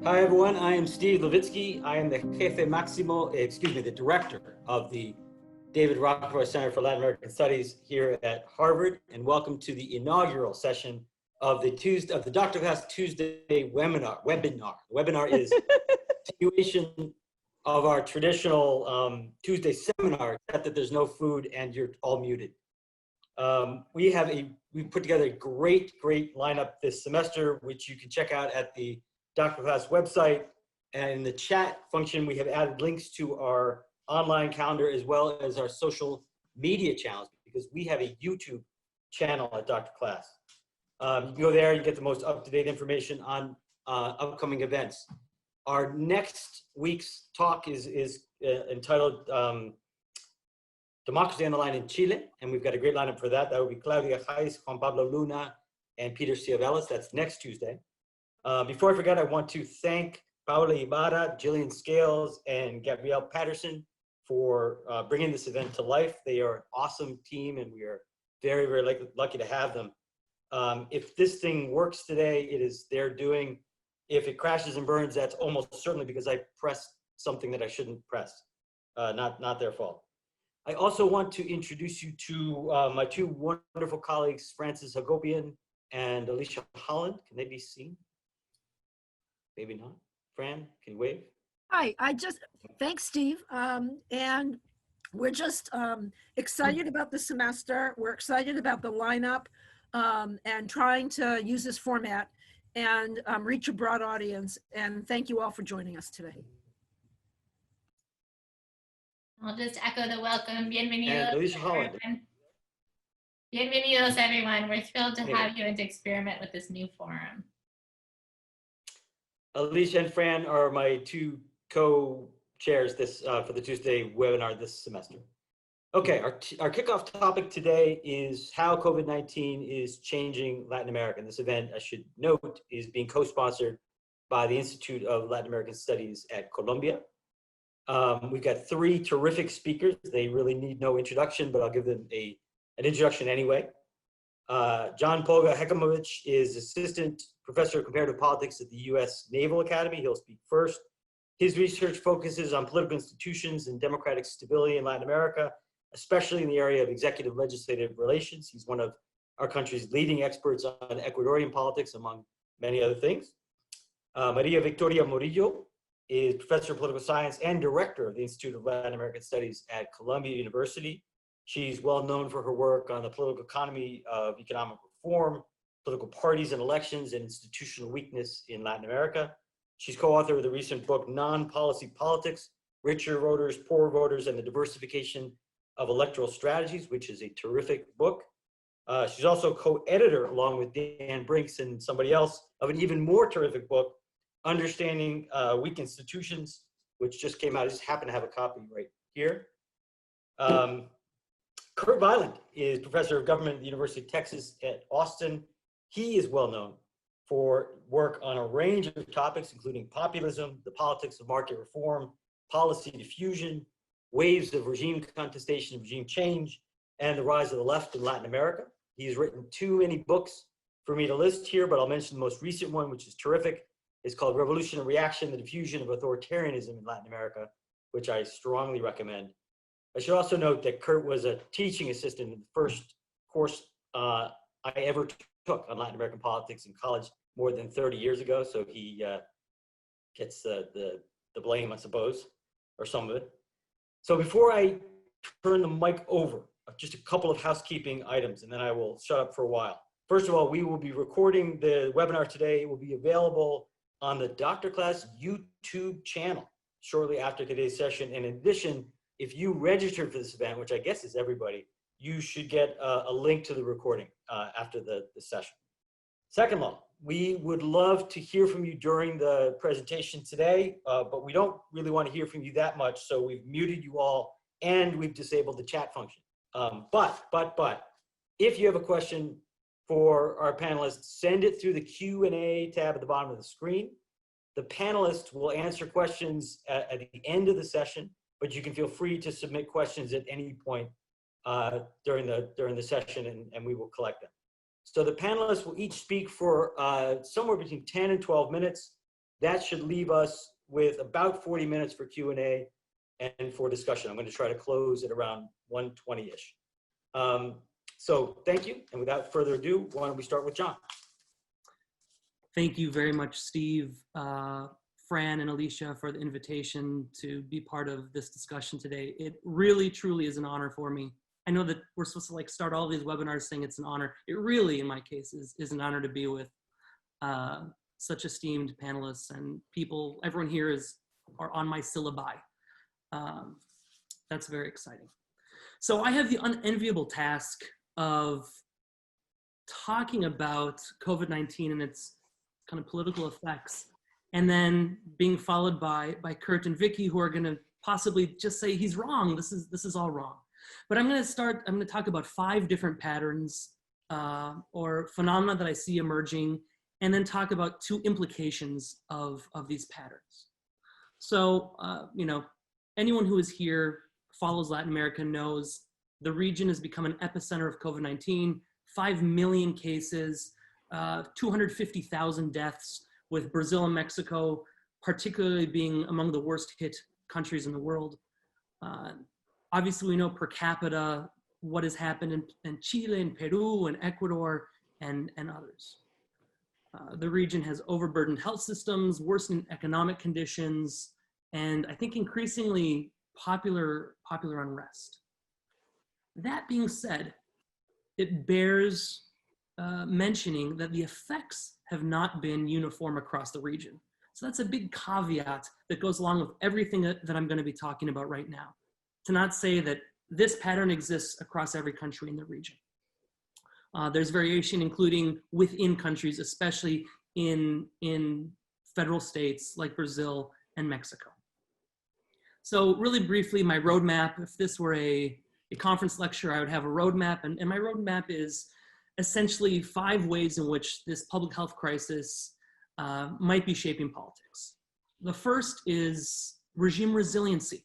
Hi everyone, I am Steve Levitsky. I am the the director of the David Rockefeller Center for Latin American Studies here at Harvard, and welcome to the inaugural session of the Dr. Class Tuesday webinar. The webinar is a continuation of our traditional Tuesday seminar, except that there's no food and you're all muted. We put together a great lineup this semester, which you can check out at the Dr. Class website, and in the chat function, we have added links to our online calendar as well as our social media channels, because we have a YouTube channel at Dr. Class. You can go there, you get the most up-to-date information on upcoming events. Our next week's talk is entitled Democracy on the Line in Chile, and we've got a great lineup for that. That will be Claudia Hayes, Juan Pablo Luna, and Peter Ciavelis. That's next Tuesday. Before I forget, I want to thank Paula Ibarra, Jillian Scales, and Gabrielle Patterson for bringing this event to life. They are an awesome team, and we are very lucky to have them. If this thing works today, it is their doing. If it crashes and burns, that's almost certainly because I pressed something that I shouldn't press, not their fault. I also want to introduce you to my two wonderful colleagues, Frances Hagopian and Alicia Holland. Can they be seen? Maybe not. Fran, can you wave? Hi, thanks, Steve. And we're just excited about the semester. We're excited about the lineup and trying to use this format and reach a broad audience. And thank you all for joining us today. I'll just echo the welcome. Bienvenidos, Alicia Holland. everyone. Bienvenidos, everyone. We're thrilled to have you and to experiment with this new forum. Alicia and Fran are my two co-chairs for the Tuesday webinar this semester. Okay, our kickoff topic today is how COVID-19 is changing Latin America. And this event, I should note, is being co-sponsored by the Institute of Latin American Studies at Columbia. We've got three terrific speakers. They really need no introduction, but I'll give them an introduction anyway. John Polga-Hecimovich is Assistant Professor of Comparative Politics at the U.S. Naval Academy. He'll speak first. His research focuses on political institutions and democratic stability in Latin America, especially in the area of executive-legislative relations. He's one of our country's leading experts on Ecuadorian politics, among many other things. Maria Victoria Murillo is Professor of Political Science and Director of the Institute of Latin American Studies at Columbia University. She's well known for her work on the political economy of economic reform, political parties and elections, and institutional weakness in Latin America. She's co-author of the recent book, Non-Policy Politics, Richer Voters, Poorer Voters, and the Diversification of Electoral Strategies, which is a terrific book. She's also co-editor, along with Dan Brinks and somebody else, of an even more terrific book, Understanding Weak Institutions, which just came out. I just happen to have a copy right here. Kurt Weyland is Professor of Government at the University of Texas at Austin. He is well known for work on a range of topics, including populism, the politics of market reform, policy diffusion, waves of regime contestation, regime change, and the rise of the left in Latin America. He's written too many books for me to list here, but I'll mention the most recent one, which is terrific. It's called Revolution and Reaction, the Diffusion of Authoritarianism in Latin America, which I strongly recommend. I should also note that Kurt was a teaching assistant in the first course I ever took on Latin American politics in college more than 30 years ago, so he gets the blame, I suppose, or some of it. So before I turn the mic over, just a couple of housekeeping items, and then I will shut up for a while. First of all, we will be recording the webinar today. It will be available on the Dr. Class YouTube channel shortly after today's session. And in addition, if you registered for this event, which I guess is everybody, you should get a link to the recording after the session. Second of all, we would love to hear from you during the presentation today, but we don't really want to hear from you that much, so we've muted you all and we've disabled the chat function. But, if you have a question for our panelists, send it through the Q&A tab at the bottom of the screen. The panelists will answer questions at the end of the session, but you can feel free to submit questions at any point during the session, and we will collect them. So the panelists will each speak for somewhere between 10 and 12 minutes. that should leave us with about 40 minutes for Q&A and for discussion. I'm going to try to close at around 1:20-ish. So thank you. And without further ado, why don't we start with John? Thank you very much, Steve, Fran, and Alicia for the invitation to be part of this discussion today. It really, truly is an honor for me. I know that we're supposed to like start all these webinars saying it's an honor. It really, in my case, is an honor to be with such esteemed panelists and people. Everyone here are on my syllabi. That's very exciting. So I have the unenviable task of talking about COVID-19 and its kind of political effects, and then being followed by Kurt and Vicky, who are going to possibly just say he's wrong. This is all wrong. But I'm going to talk about 5 different patterns or phenomena that I see emerging, and then talk about 2 implications of these patterns. So, you know, anyone who is here, follows Latin America, knows the region has become an epicenter of COVID-19, 5 million cases, 250,000 deaths, with Brazil and Mexico particularly being among the worst hit countries in the world. Obviously, we know per capita what has happened in Chile and Peru and Ecuador and others. The region has overburdened health systems, worsening economic conditions, and I think increasingly popular unrest. That being said, it bears mentioning that the effects have not been uniform across the region. So that's a big caveat that goes along with everything that I'm going to be talking about right now, to not say that this pattern exists across every country in the region. There's variation, including within countries, especially in federal states like Brazil and Mexico. So really briefly, my roadmap, if this were a conference lecture, I would have a roadmap, and my roadmap is essentially 5 ways in which this public health crisis might be shaping politics. The first is regime resiliency.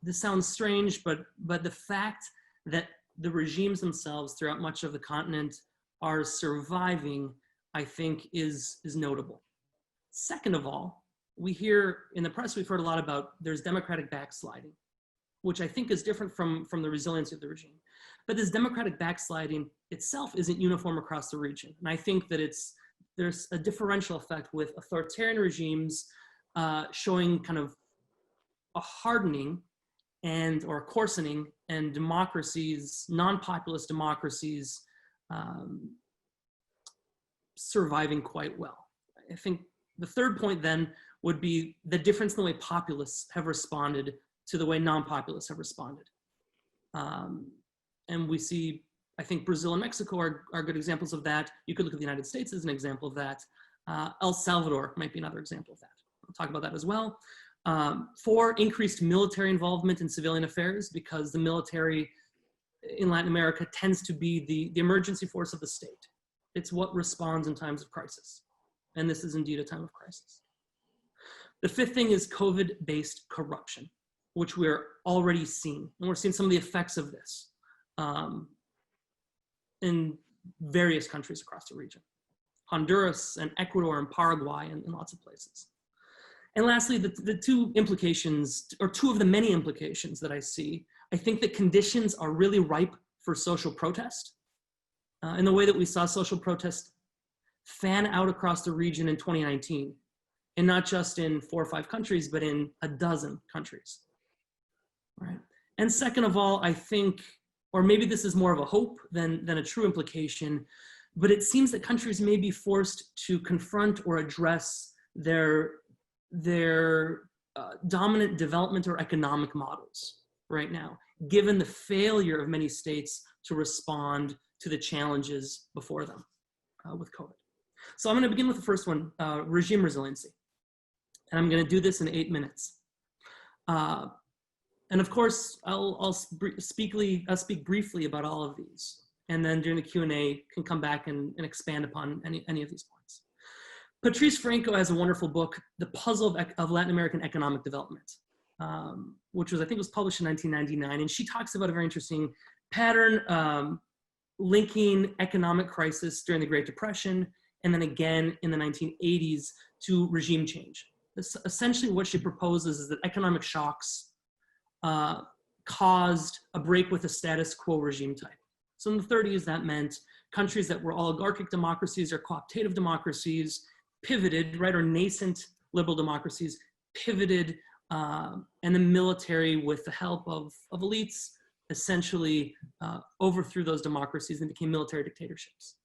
This sounds strange, but the fact that the regimes themselves throughout much of the continent are surviving, I think, is notable. Second of all, we hear in the press, we've heard a lot about there's democratic backsliding, which I think is different from the resiliency of the regime. But this democratic backsliding itself isn't uniform across the region. And I think that there's a differential effect with authoritarian regimes showing kind of a hardening or a coarsening, and democracies, non-populist democracies, surviving quite well. I think the third point then would be the difference in the way populists have responded to the way non-populists have responded. And we see, I think Brazil and Mexico are good examples of that. You could look at the United States as an example of that. El Salvador might be another example of that. I'll talk about that as well. 4, increased military involvement in civilian affairs, because the military in Latin America tends to be the emergency force of the state. It's what responds in times of crisis. And this is indeed a time of crisis. The 5th thing is COVID-based corruption, which we're already seeing. And we're seeing some of the effects of this in various countries across the region. Honduras and Ecuador and Paraguay and lots of places. And lastly, the 2 implications, or 2 of the many implications that I see, I think that conditions are really ripe for social protest in the way that we saw social protest fan out across the region in 2019, and not just in 4 or 5 countries, but in a dozen countries, right? And second of all, I think, or maybe this is more of a hope than a true implication, but it seems that countries may be forced to confront or address their dominant development or economic models right now, given the failure of many states to respond to the challenges before them with COVID. So I'm going to begin with the first one, regime resiliency. And I'm going to do this in 8 minutes. And of course, I'll speak briefly about all of these. And then during the Q&A, can come back and expand upon any of these points. Patrice Franco has a wonderful book, The Puzzle of Latin American Economic Development, which I think was published in 1999. And she talks about a very interesting pattern linking economic crisis during the Great Depression, and then again in the 1980s to regime change. Essentially what she proposes is that economic shocks caused a break with the status quo regime type. So in the 30s, that meant countries that were oligarchic democracies or cooptative democracies pivoted, right, or nascent liberal democracies pivoted, and the military, with the help of elites, essentially overthrew those democracies and became military dictatorships.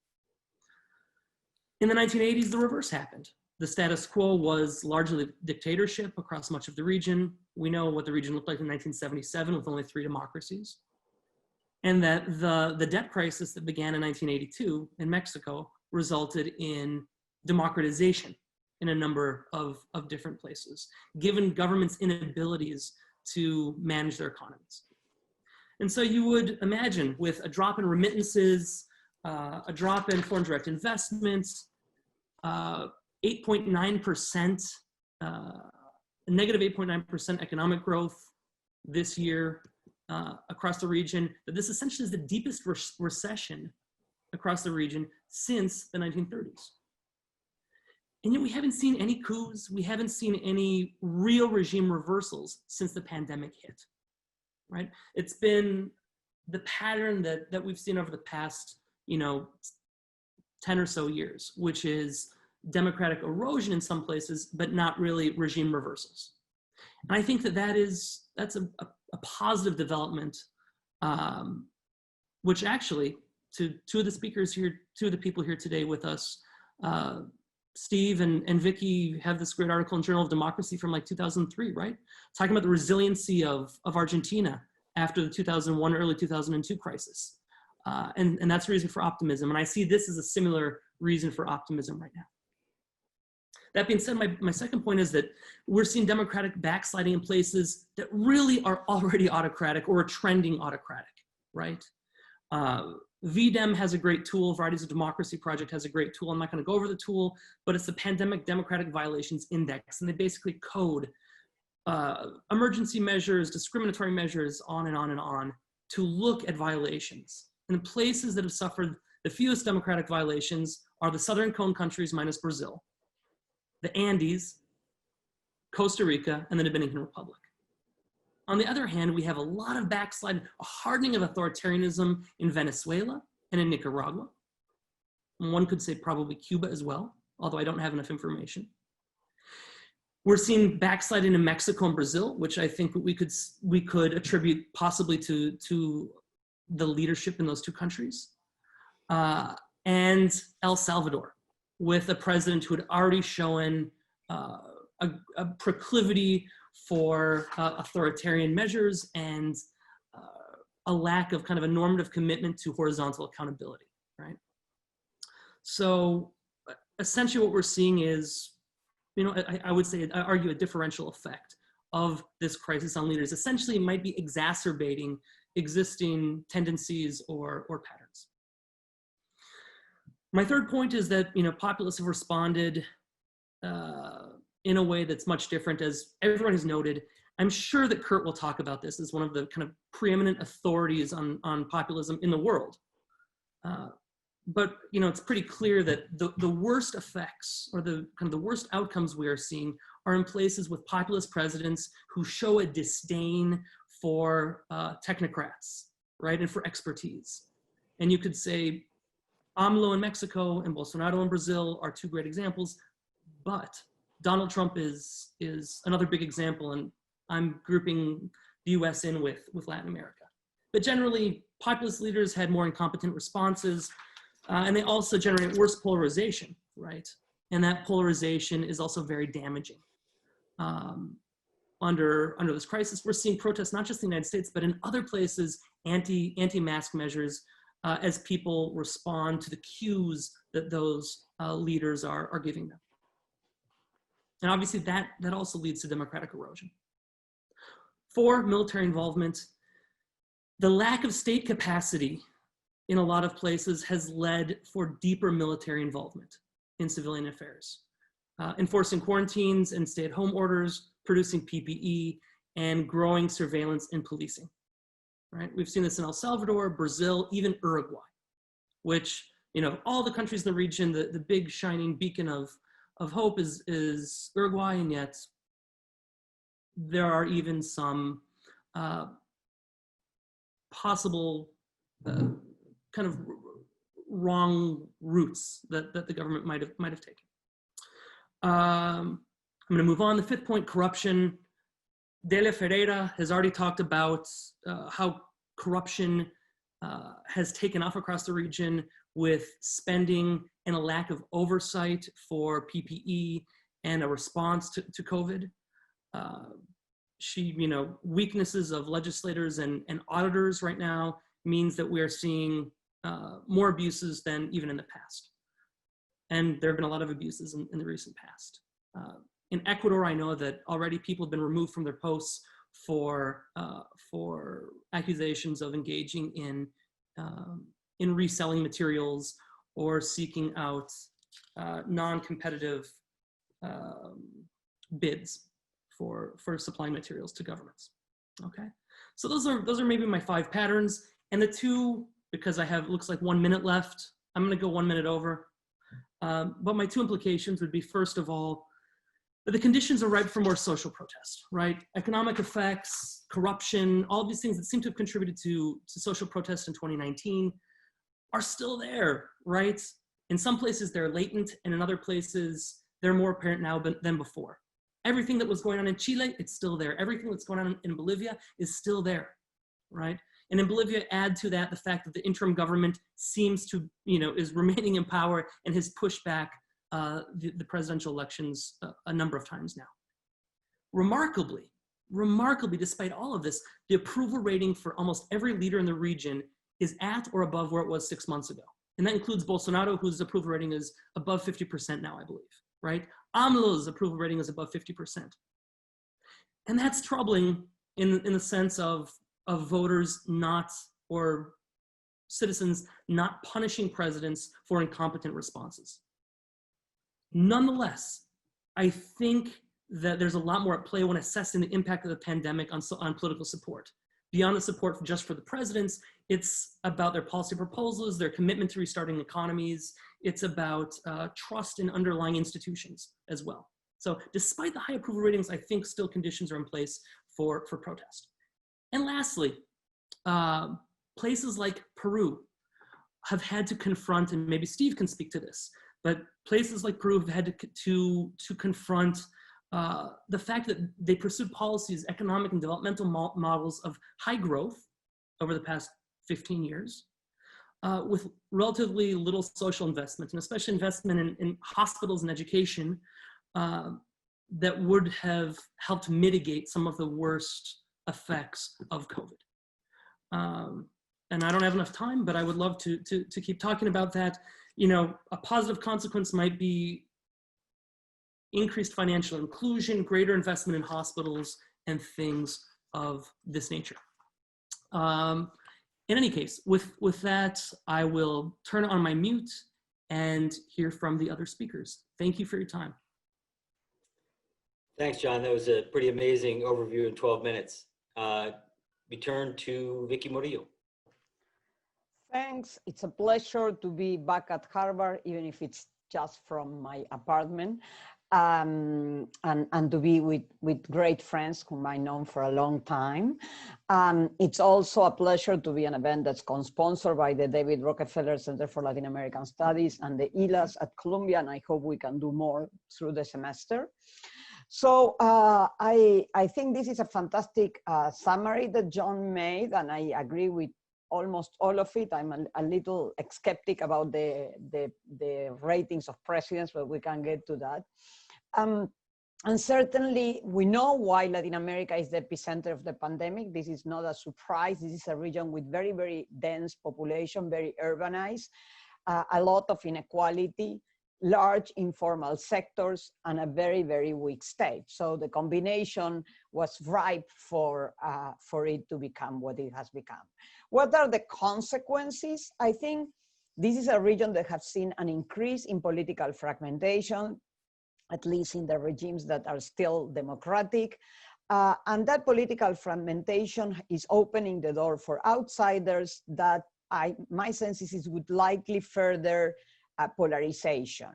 In the 1980s, the reverse happened. The status quo was largely dictatorship across much of the region. We know what the region looked like in 1977 with only 3 democracies. And that the debt crisis that began in 1982 in Mexico resulted in democratization in a number of different places, given governments' inabilities to manage their economies. And so you would imagine, with a drop in remittances, a drop in foreign direct investments, 8.9%, negative 8.9% economic growth this year across the region, that this essentially is the deepest recession across the region since the 1930s. And yet we haven't seen any coups, we haven't seen any real regime reversals since the pandemic hit, right? It's been the pattern that we've seen over the past, 10 or so years, which is democratic erosion in some places, but not really regime reversals. And I think that's a positive development, which actually, to two of the speakers here, two of the people here today with us, Steve and Vicky have this great article in Journal of Democracy from like 2003, right? Talking about the resiliency of Argentina after the 2001, early 2002 crisis. And that's a reason for optimism. And I see this as a similar reason for optimism right now. That being said, my second point is that we're seeing democratic backsliding in places that really are already autocratic or are trending autocratic, right? VDEM has a great tool, Varieties of Democracy Project has a great tool. I'm not gonna go over the tool, but it's the Pandemic Democratic Violations Index, and they basically code emergency measures, discriminatory measures, on and on and on, to look at violations. And the places that have suffered the fewest democratic violations are the Southern Cone countries minus Brazil, the Andes, Costa Rica, and the Dominican Republic. On the other hand, we have a lot of backsliding, a hardening of authoritarianism in Venezuela and in Nicaragua. And one could say probably Cuba as well, although I don't have enough information. We're seeing backsliding in Mexico and Brazil, which I think we could attribute possibly to the leadership in those two countries. And El Salvador, with a president who had already shown a proclivity for authoritarian measures and a lack of kind of a normative commitment to horizontal accountability, right? So essentially what we're seeing is, I would say, I argue a differential effect of this crisis on leaders. Essentially, it might be exacerbating existing tendencies or patterns. My third point is that, populists have responded in a way that's much different, as everyone has noted. I'm sure that Kurt will talk about this as one of the kind of preeminent authorities on populism in the world. But it's pretty clear that the worst effects, or the worst outcomes we are seeing, are in places with populist presidents who show a disdain for technocrats, right, and for expertise. And you could say AMLO in Mexico and Bolsonaro in Brazil are two great examples, but Donald Trump is another big example, and I'm grouping the US in with Latin America. But generally, populist leaders had more incompetent responses, and they also generate worse polarization, right? And that polarization is also very damaging. Under this crisis, we're seeing protests, not just in the United States, but in other places, anti-mask measures, as people respond to the cues that those leaders are giving them. And obviously that also leads to democratic erosion. 4, military involvement. The lack of state capacity in a lot of places has led for deeper military involvement in civilian affairs. Enforcing quarantines and stay-at-home orders, producing PPE, and growing surveillance and policing, right? We've seen this in El Salvador, Brazil, even Uruguay, which, all the countries in the region, the big shining beacon of hope is Uruguay, and yet there are even some possible kind of wrong routes that the government might have taken. I'm going to move on. The fifth point, corruption. Delia Ferreira has already talked about how corruption has taken off across the region with spending and a lack of oversight for PPE and a response to COVID. Weaknesses of legislators and auditors right now means that we are seeing more abuses than even in the past. And there have been a lot of abuses in the recent past. In Ecuador, I know that already people have been removed from their posts for accusations of engaging in reselling materials or seeking out non-competitive bids for supplying materials to governments. Okay, so those are maybe my 5 patterns, and the 2, because I have looks like 1 minute left, I'm going to go 1 minute over. But my 2 implications would be, first of all, that the conditions are ripe for more social protest, right? Economic effects, corruption, all of these things that seem to have contributed to social protest in 2019 are still there, right? In some places they're latent, and in other places they're more apparent now than before. Everything that was going on in Chile, it's still there. Everything that's going on in Bolivia is still there, right? And in Bolivia, add to that the fact that the interim government seems to, is remaining in power and has pushed back the presidential elections a number of times now. Remarkably, despite all of this, the approval rating for almost every leader in the region is at or above where it was 6 months ago. And that includes Bolsonaro, whose approval rating is above 50% now, I believe, right? AMLO's approval rating is above 50%. And that's troubling in the sense of voters or citizens not punishing presidents for incompetent responses. Nonetheless, I think that there's a lot more at play when assessing the impact of the pandemic on political support. Beyond the support just for the presidents, it's about their policy proposals, their commitment to restarting economies. It's about trust in underlying institutions as well. So despite the high approval ratings, I think still conditions are in place for protest. And lastly, places like Peru have had to confront, and maybe Steve can speak to this, but places like Peru have had to confront the fact that they pursued policies, economic and developmental models of high growth over the past 15 years with relatively little social investment, and especially investment in hospitals and education that would have helped mitigate some of the worst effects of COVID. And I don't have enough time, but I would love to keep talking about that. A positive consequence might be increased financial inclusion, greater investment in hospitals, and things of this nature. In any case, with that, I will turn on my mute and hear from the other speakers. Thank you for your time. Thanks, John. That was a pretty amazing overview in 12 minutes. We turn to Vicky Murillo. Thanks. It's a pleasure to be back at Harvard, even if it's just from my apartment, and to be with great friends whom I know for a long time. It's also a pleasure to be an event that's co-sponsored by the David Rockefeller Center for Latin American Studies and the ILAS at Columbia, and I hope we can do more through the semester. So I think this is a fantastic summary that John made, and I agree with almost all of it. I'm a little skeptic about the ratings of presidents, but we can get to that. And certainly we know why Latin America is the epicenter of the pandemic. This is not a surprise. This is a region with very, very dense population, very urbanized, a lot of inequality, large informal sectors, and a very, very weak state. So the combination was ripe for it to become what it has become. What are the consequences? I think this is a region that has seen an increase in political fragmentation, at least in the regimes that are still democratic. And that political fragmentation is opening the door for outsiders that my sense is would likely further polarization.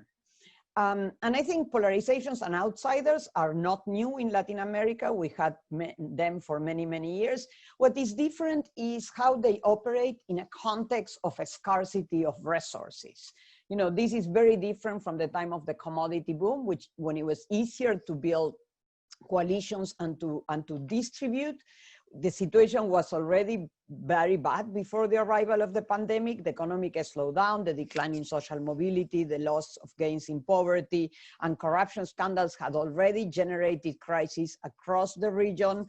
And I think polarizations and outsiders are not new in Latin America. We had them for many, many years. What is different is how they operate in a context of a scarcity of resources. You know, this is very different from the time of the commodity boom, which when it was easier to build coalitions and to distribute. The situation was already very bad before the arrival of the pandemic. The economic slowdown, the decline in social mobility, the loss of gains in poverty, and corruption scandals had already generated crises across the region,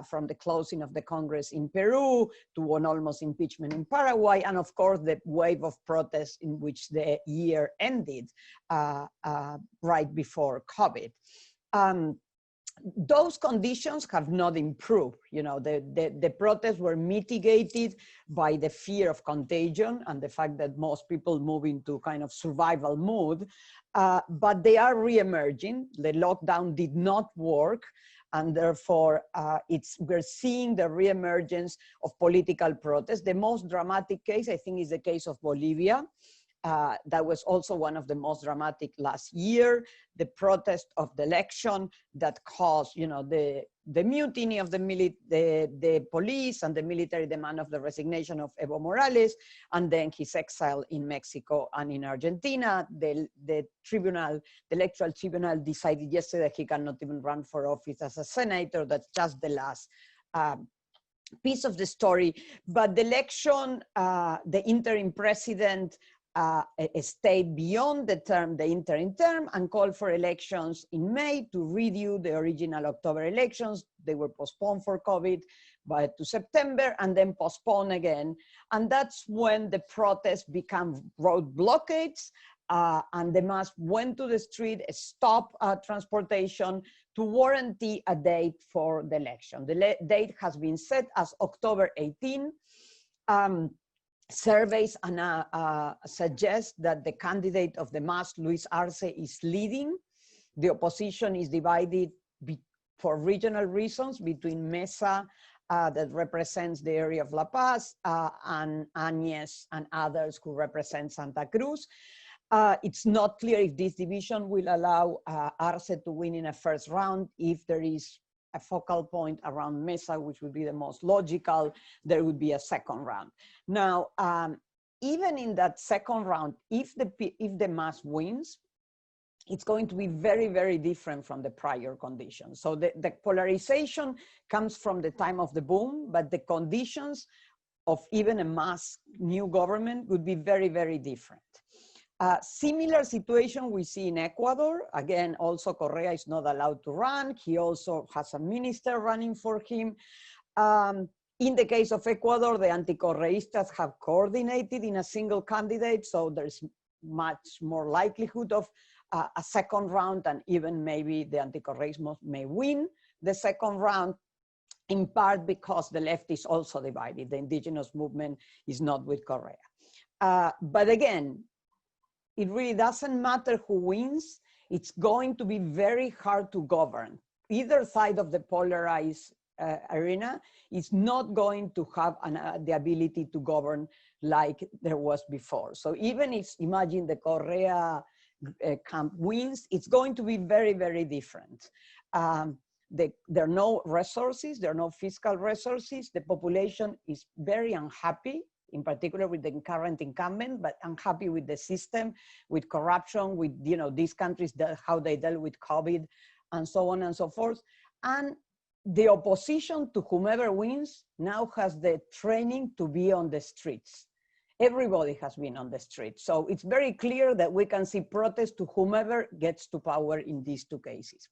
from the closing of the Congress in Peru to an almost impeachment in Paraguay, and of course the wave of protests in which the year ended right before COVID. Those conditions have not improved. You know, the protests were mitigated by the fear of contagion and the fact that most people move into kind of survival mode, but they are re-emerging. The lockdown did not work, and therefore we're seeing the re-emergence of political protests. The most dramatic case, I think, is the case of Bolivia. That was also one of the most dramatic last year. The protest of the election that caused, you know, the mutiny of the police and the military demand of the resignation of Evo Morales, and then his exile in Mexico and in Argentina. The electoral tribunal decided yesterday that he cannot even run for office as a senator. That's just the last piece of the story. But the election, the interim president stayed beyond the interim term and called for elections in May to redo the original October elections. They were postponed for COVID to September and then postponed again. And that's when the protests became road blockades, and the mass went to the street, stopped transportation to warranty a date for the election. The date has been set as October 18. Surveys suggest that the candidate of the MAS, Luis Arce, is leading. The opposition is divided for regional reasons between Mesa, that represents the area of La Paz, and Áñez and others who represent Santa Cruz. It's not clear if this division will allow Arce to win in a first round. If there is a focal point around Mesa, which would be the most logical, there would be a second round. Now, even in that second round, if the MAS wins, it's going to be very, very different from the prior conditions. So the polarization comes from the time of the boom, but the conditions of even a MAS new government would be very, very different. Similar situation we see in Ecuador. Again, also Correa is not allowed to run. He also has a minister running for him. In the case of Ecuador, the anti-Correistas have coordinated in a single candidate, so there's much more likelihood of a second round, and even maybe the anti-Correistas may win the second round, in part because the left is also divided. The indigenous movement is not with Correa. But again, it really doesn't matter who wins. It's going to be very hard to govern. Either side of the polarized arena is not going to have the ability to govern like there was before. So even if, imagine the Correa camp wins, it's going to be very, very different. There are no resources, there are no fiscal resources. The population is very unhappy, in particular with the current incumbent, but unhappy with the system, with corruption, with these countries, how they dealt with COVID, and so on and so forth. And the opposition to whomever wins now has the training to be on the streets. Everybody has been on the streets. So it's very clear that we can see protests to whomever gets to power in these two cases.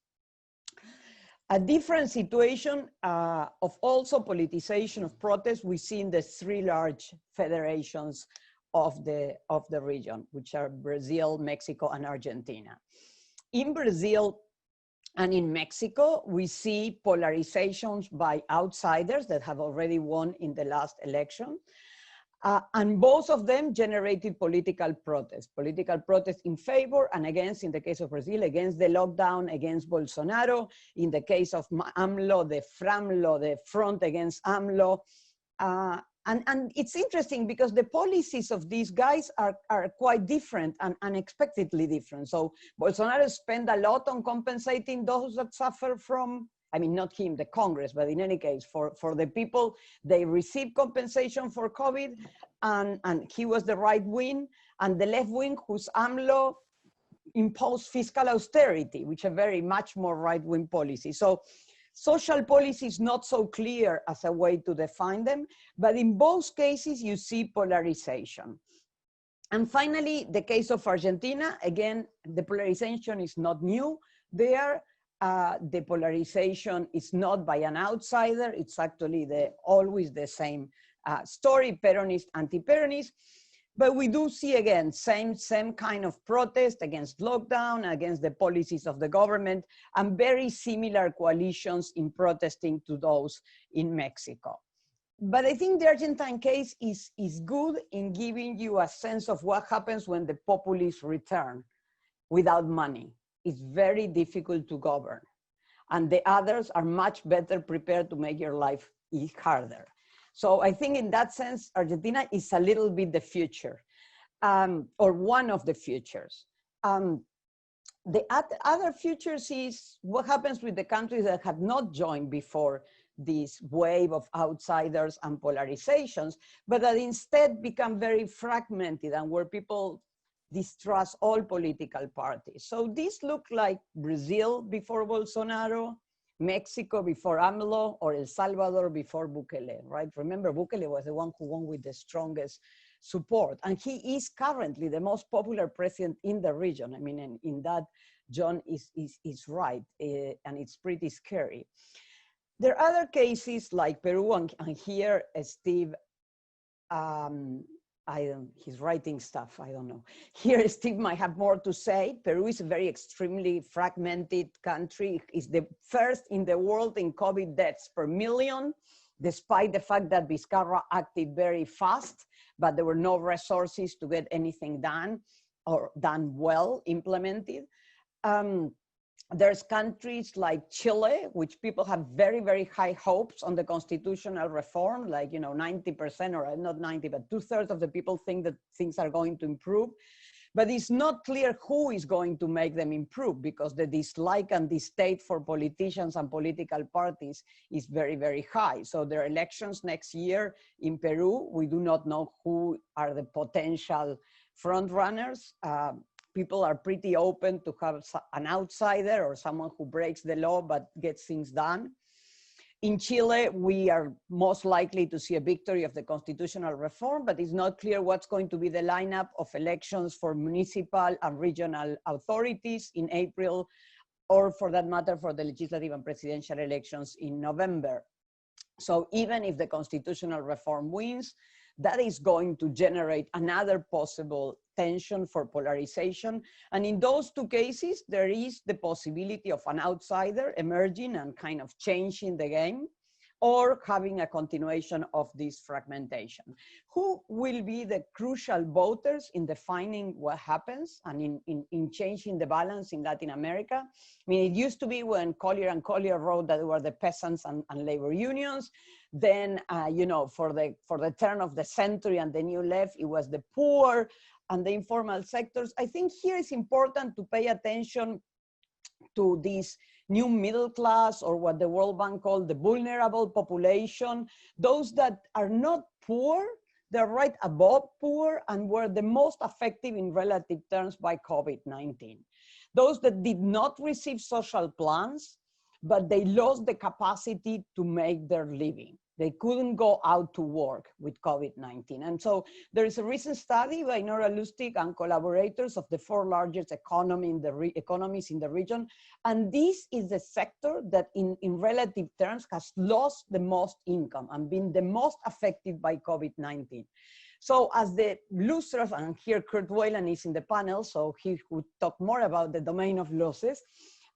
A different situation of also politicization of protests we see in the three large federations of the region, which are Brazil, Mexico, and Argentina. In Brazil and in Mexico, we see polarizations by outsiders that have already won in the last election. And both of them generated political protests in favor and against, in the case of Brazil, against the lockdown, against Bolsonaro. In the case of AMLO, the FRAMLO, the Front Against AMLO. And And it's interesting because the policies of these guys are quite different and unexpectedly different. So Bolsonaro spent a lot on compensating those that suffer from, I mean, not him, the Congress, but in any case, for the people, they received compensation for COVID, and he was the right wing, and the left wing, whose AMLO imposed fiscal austerity, which are very much more right-wing policy. So social policy is not so clear as a way to define them, but in both cases, you see polarization. And finally, the case of Argentina, again, the polarization is not new there. The polarization is not by an outsider. It's actually always the same story, Peronist, anti-Peronist. But we do see, again, same kind of protest against lockdown, against the policies of the government, and very similar coalitions in protesting to those in Mexico. But I think the Argentine case is good in giving you a sense of what happens when the populists return without money. It's very difficult to govern. And the others are much better prepared to make your life harder. So I think in that sense, Argentina is a little bit the future, or one of the futures. The other futures is what happens with the countries that have not joined before this wave of outsiders and polarizations, but that instead become very fragmented and where people distrust all political parties. So this looked like Brazil before Bolsonaro, Mexico before AMLO, or El Salvador before Bukele, right? Remember, Bukele was the one who won with the strongest support. And he is currently the most popular president in the region. I mean, in that, John is right, and it's pretty scary. There are other cases like Peru, and here Steve, he's writing stuff, I don't know. Here, Steve might have more to say. Peru is a very extremely fragmented country. It's the first in the world in COVID deaths per million, despite the fact that Vizcarra acted very fast, but there were no resources to get anything done or done well, implemented. There's countries like Chile, which people have very, very high hopes on the constitutional reform, like, 90%, or not 90, but 2/3 of the people think that things are going to improve. But it's not clear who is going to make them improve, because the dislike and distaste for politicians and political parties is very, very high. So there are elections next year in Peru. We do not know who are the potential front runners. People are pretty open to have an outsider or someone who breaks the law but gets things done. In Chile, we are most likely to see a victory of the constitutional reform, but it's not clear what's going to be the lineup of elections for municipal and regional authorities in April, or for that matter, for the legislative and presidential elections in November. So even if the constitutional reform wins, that is going to generate another possible tension for polarization. And in those two cases, there is the possibility of an outsider emerging and kind of changing the game, or having a continuation of this fragmentation. Who will be the crucial voters in defining what happens and in changing the balance in Latin America? I mean, it used to be when Collier and Collier wrote that it were the peasants and labor unions. Then, for the turn of the century and the new left, it was the poor and the informal sectors. I think here it's important to pay attention to this new middle class, or what the World Bank called the vulnerable population, those that are not poor, they're right above poor, and were the most affected in relative terms by COVID-19. Those that did not receive social plans, but they lost the capacity to make their living. They couldn't go out to work with COVID-19. And so there is a recent study by Nora Lustig and collaborators of the 4 largest economies in the region. And this is the sector that in relative terms has lost the most income and been the most affected by COVID-19. So as the losers, and here Kurt Weyland is in the panel, so he would talk more about the domain of losses.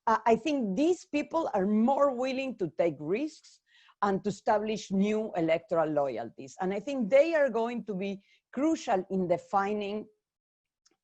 I think these people are more willing to take risks and to establish new electoral loyalties. And I think they are going to be crucial in defining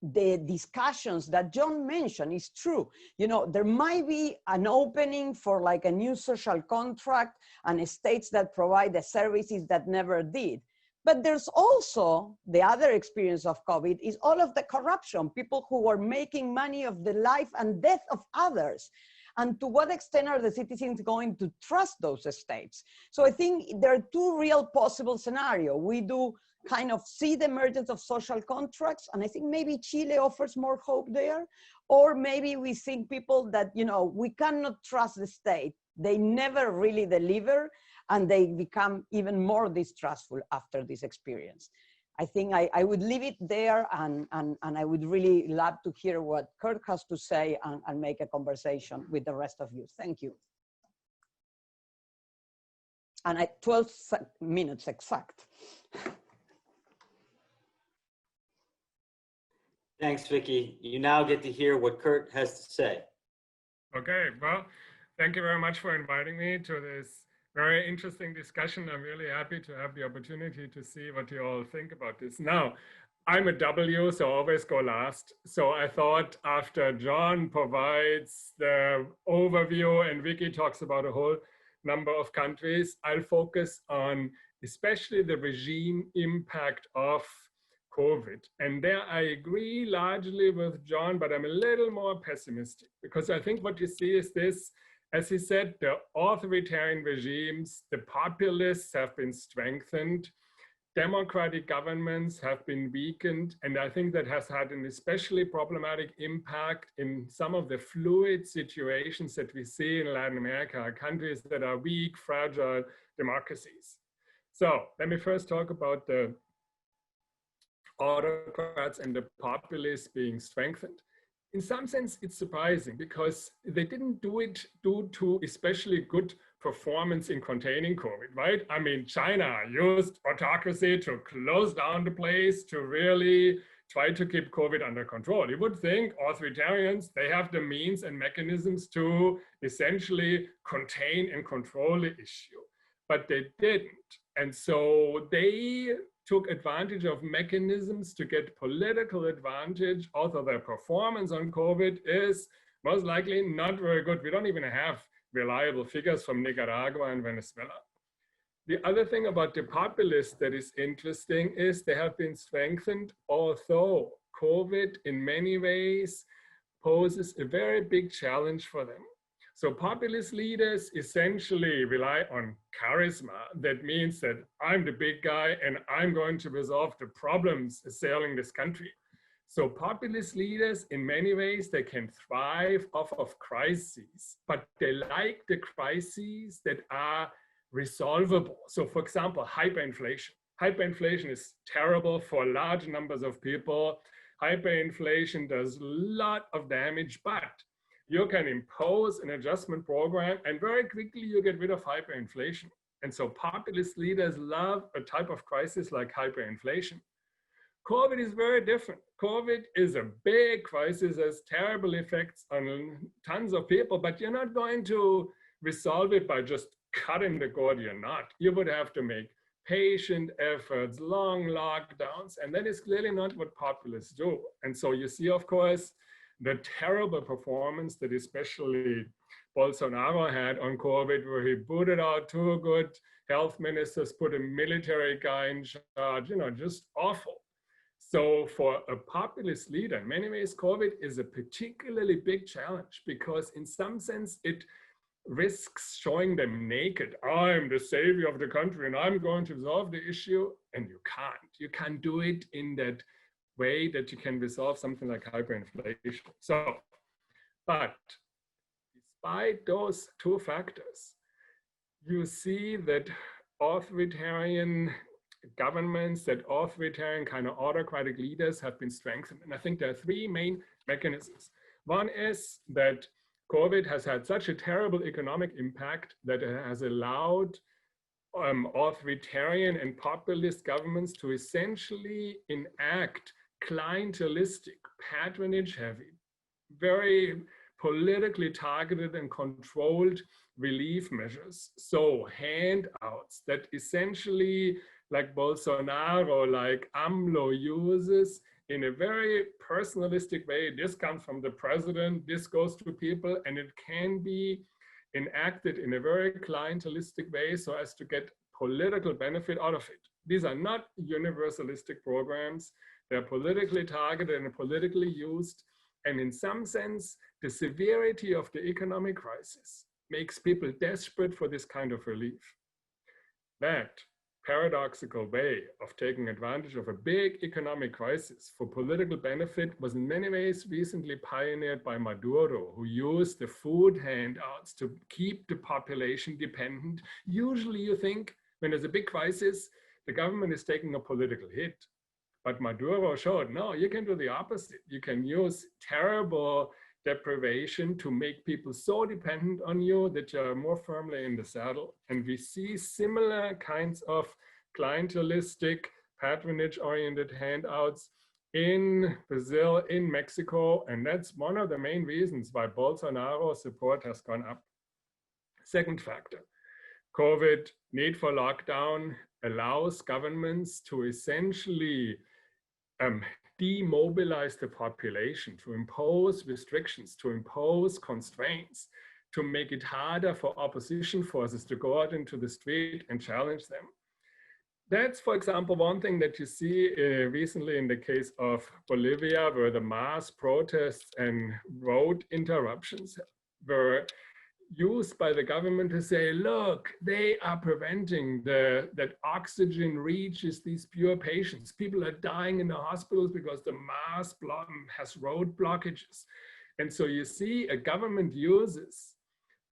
the discussions that John mentioned. Is true. There might be an opening for like a new social contract and states that provide the services that never did. But there's also the other experience of COVID is all of the corruption, people who are making money of the life and death of others. And to what extent are the citizens going to trust those states? So I think there are two real possible scenarios. We do kind of see the emergence of social contracts, and I think maybe Chile offers more hope there, or maybe we think people that, you know, we cannot trust the state. They never really deliver, and they become even more distrustful after this experience. I think I would leave it there, and I would really love to hear what Kurt has to say and make a conversation with the rest of you. Thank you. And at 12 minutes exact. Thanks, Vicky. You now get to hear what Kurt has to say. Okay, well, thank you very much for inviting me to this very interesting discussion. I'm really happy to have the opportunity to see what you all think about this. Now, I'm a W, so I always go last. So I thought after John provides the overview and Vicky talks about a whole number of countries, I'll focus on especially the regime impact of COVID. And there I agree largely with John, but I'm a little more pessimistic because I think what you see is this, as he said, the authoritarian regimes, the populists have been strengthened, democratic governments have been weakened, and I think that has had an especially problematic impact in some of the fluid situations that we see in Latin America, countries that are weak, fragile democracies. So let me first talk about the autocrats and the populists being strengthened. In some sense, it's surprising because they didn't do it due to especially good performance in containing COVID, right? I mean, China used autocracy to close down the place to really try to keep COVID under control. You would think authoritarians, they have the means and mechanisms to essentially contain and control the issue, but they didn't. And so they took advantage of mechanisms to get political advantage, although their performance on COVID is most likely not very good. We don't even have reliable figures from Nicaragua and Venezuela. The other thing about the populists that is interesting is they have been strengthened, although COVID in many ways poses a very big challenge for them. So populist leaders essentially rely on charisma. That means that I'm the big guy and I'm going to resolve the problems assailing this country. So populist leaders, in many ways, they can thrive off of crises, but they like the crises that are resolvable. So for example, hyperinflation. Hyperinflation is terrible for large numbers of people. Hyperinflation does a lot of damage, but you can impose an adjustment program and very quickly you get rid of hyperinflation. And so populist leaders love a type of crisis like hyperinflation. COVID is very different. COVID is a big crisis, has terrible effects on tons of people, but you're not going to resolve it by just cutting the Gordian knot. You would have to make patient efforts, long lockdowns, and that is clearly not what populists do. And so you see, of course, the terrible performance that especially Bolsonaro had on COVID, where he booted out two good health ministers, put a military guy in charge, just awful. So for a populist leader, in many ways, COVID is a particularly big challenge because in some sense, it risks showing them naked. I'm the savior of the country and I'm going to resolve the issue. And you can't. You can't do it in that way that you can resolve something like hyperinflation. So, but despite those two factors, you see that authoritarian governments, that authoritarian kind of autocratic leaders have been strengthened. And I think there are three main mechanisms. One is that COVID has had such a terrible economic impact that it has allowed authoritarian and populist governments to essentially enact clientelistic, patronage-heavy, very politically targeted and controlled relief measures. So handouts that essentially, like Bolsonaro, like AMLO uses in a very personalistic way. This comes from the president, this goes to people, and it can be enacted in a very clientelistic way so as to get political benefit out of it. These are not universalistic programs. They're politically targeted and politically used. And in some sense, the severity of the economic crisis makes people desperate for this kind of relief. That paradoxical way of taking advantage of a big economic crisis for political benefit was in many ways recently pioneered by Maduro, who used the food handouts to keep the population dependent. Usually you think when there's a big crisis, the government is taking a political hit. But Maduro showed, no, you can do the opposite. You can use terrible deprivation to make people so dependent on you that you're more firmly in the saddle. And we see similar kinds of clientelistic, patronage-oriented handouts in Brazil, in Mexico, and that's one of the main reasons why Bolsonaro support has gone up. Second factor, COVID, need for lockdown allows governments to essentially demobilize the population, to impose restrictions, to impose constraints, to make it harder for opposition forces to go out into the street and challenge them. That's, for example, one thing that you see recently in the case of Bolivia, where the mass protests and road interruptions were used by the government to say, look, they are preventing that oxygen reaches these pure patients. People are dying in the hospitals because the mass has road blockages. And so you see a government uses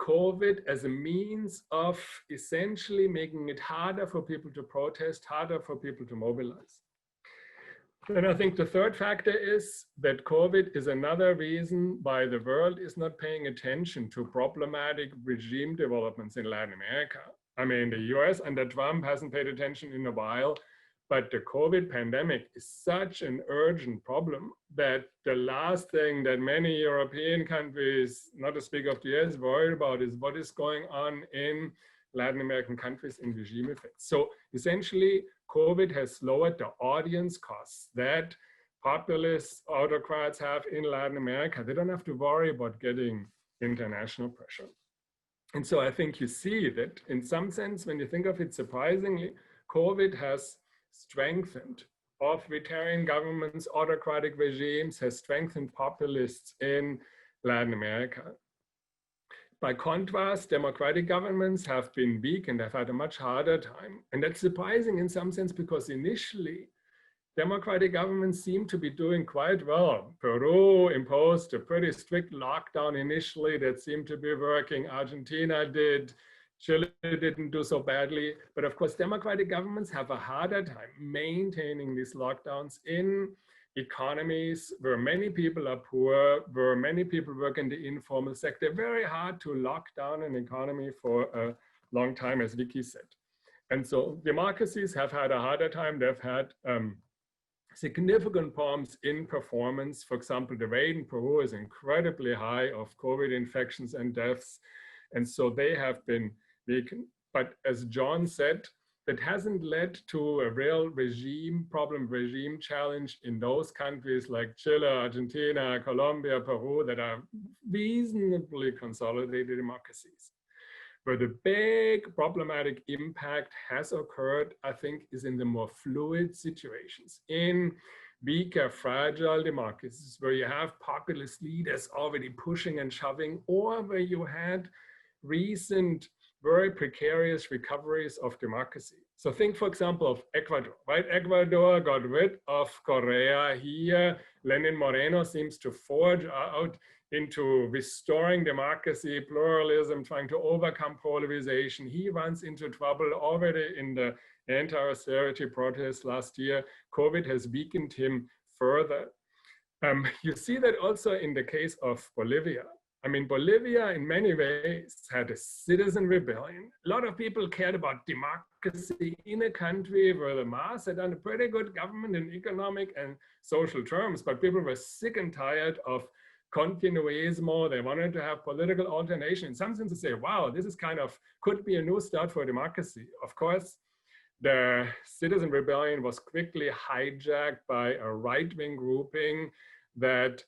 COVID as a means of essentially making it harder for people to protest, harder for people to mobilize. And I think the third factor is that COVID is another reason why the world is not paying attention to problematic regime developments in Latin America. I mean, the US under Trump hasn't paid attention in a while, but the COVID pandemic is such an urgent problem that the last thing that many European countries, not to speak of the US, worried about is what is going on in Latin American countries in regime effects. So essentially, COVID has lowered the audience costs that populist autocrats have in Latin America. They don't have to worry about getting international pressure. And so I think you see that in some sense, when you think of it surprisingly, COVID has strengthened authoritarian governments, autocratic regimes, has strengthened populists in Latin America. By contrast, democratic governments have been weak and have had a much harder time. And that's surprising in some sense because initially, democratic governments seem to be doing quite well. Peru imposed a pretty strict lockdown initially that seemed to be working. Argentina did. Chile didn't do so badly. But of course, democratic governments have a harder time maintaining these lockdowns in economies where many people are poor, where many people work in the informal sector. Very hard to lock down an economy for a long time, as Vicky said. And so democracies have had a harder time. They've had significant problems in performance. For example, the rate in Peru is incredibly high of COVID infections and deaths. And so they have been weakened. But as John said, that hasn't led to a real regime challenge in those countries like Chile, Argentina, Colombia, Peru, that are reasonably consolidated democracies. Where the big problematic impact has occurred, I think, is in the more fluid situations, in weaker, fragile democracies, where you have populist leaders already pushing and shoving, or where you had recent very precarious recoveries of democracy. So think, for example, of Ecuador, right? Ecuador got rid of Correa. Here, Lenin Moreno seems to forge out into restoring democracy, pluralism, trying to overcome polarization. He runs into trouble already in the anti-austerity protests last year. COVID has weakened him further. You see that also in the case of Bolivia. I mean, Bolivia in many ways had a citizen rebellion. A lot of people cared about democracy in a country where the mass had done a pretty good government in economic and social terms, but people were sick and tired of continuismo. They wanted to have political alternation. In some sense, to say, wow, this is kind of, could be a new start for democracy. Of course, the citizen rebellion was quickly hijacked by a right-wing grouping that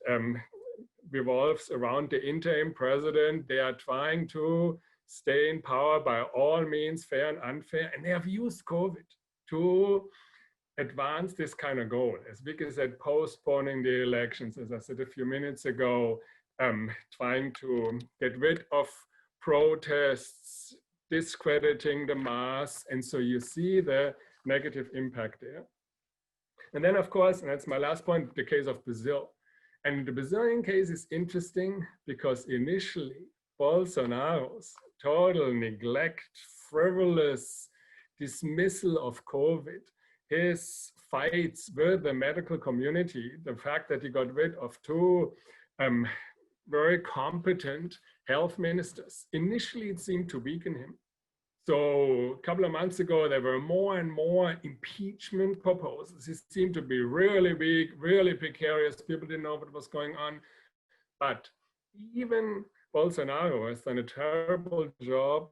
revolves around the interim president. They are trying to stay in power by all means, fair and unfair, and they have used COVID to advance this kind of goal. As Vicky said, postponing the elections, as I said a few minutes ago, trying to get rid of protests, discrediting the mass. And so you see the negative impact there. And then, of course, and that's my last point, the case of Brazil. And the Brazilian case is interesting because initially, Bolsonaro's total neglect, frivolous dismissal of COVID, his fights with the medical community, the fact that he got rid of two very competent health ministers, initially it seemed to weaken him. So a couple of months ago, there were more and more impeachment proposals. It seemed to be really weak, really precarious. People didn't know what was going on. But even Bolsonaro has done a terrible job,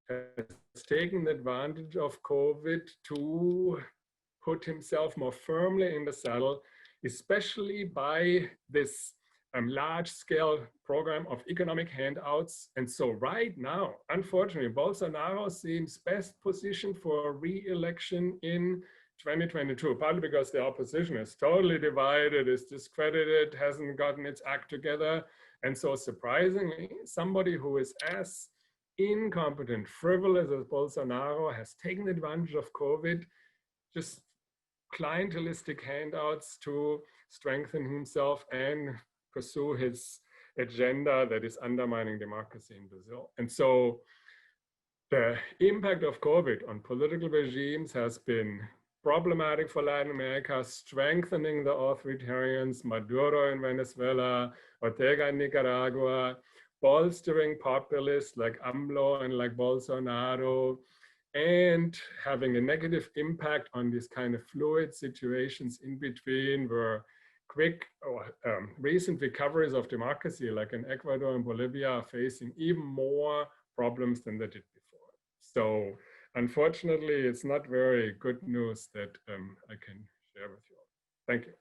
has taken advantage of COVID to put himself more firmly in the saddle, especially by this large-scale program of economic handouts. And so right now, unfortunately, Bolsonaro seems best positioned for re-election in 2022, partly because the opposition is totally divided, is discredited, hasn't gotten its act together. And so surprisingly, somebody who is as incompetent, frivolous as Bolsonaro has taken advantage of COVID, just clientelistic handouts to strengthen himself and pursue his agenda that is undermining democracy in Brazil. And so the impact of COVID on political regimes has been problematic for Latin America, strengthening the authoritarians, Maduro in Venezuela, Ortega in Nicaragua, bolstering populists like AMLO and like Bolsonaro, and having a negative impact on these kind of fluid situations in between where quick or recent recoveries of democracy, like in Ecuador and Bolivia, are facing even more problems than they did before. So unfortunately, it's not very good news that I can share with you all. Thank you.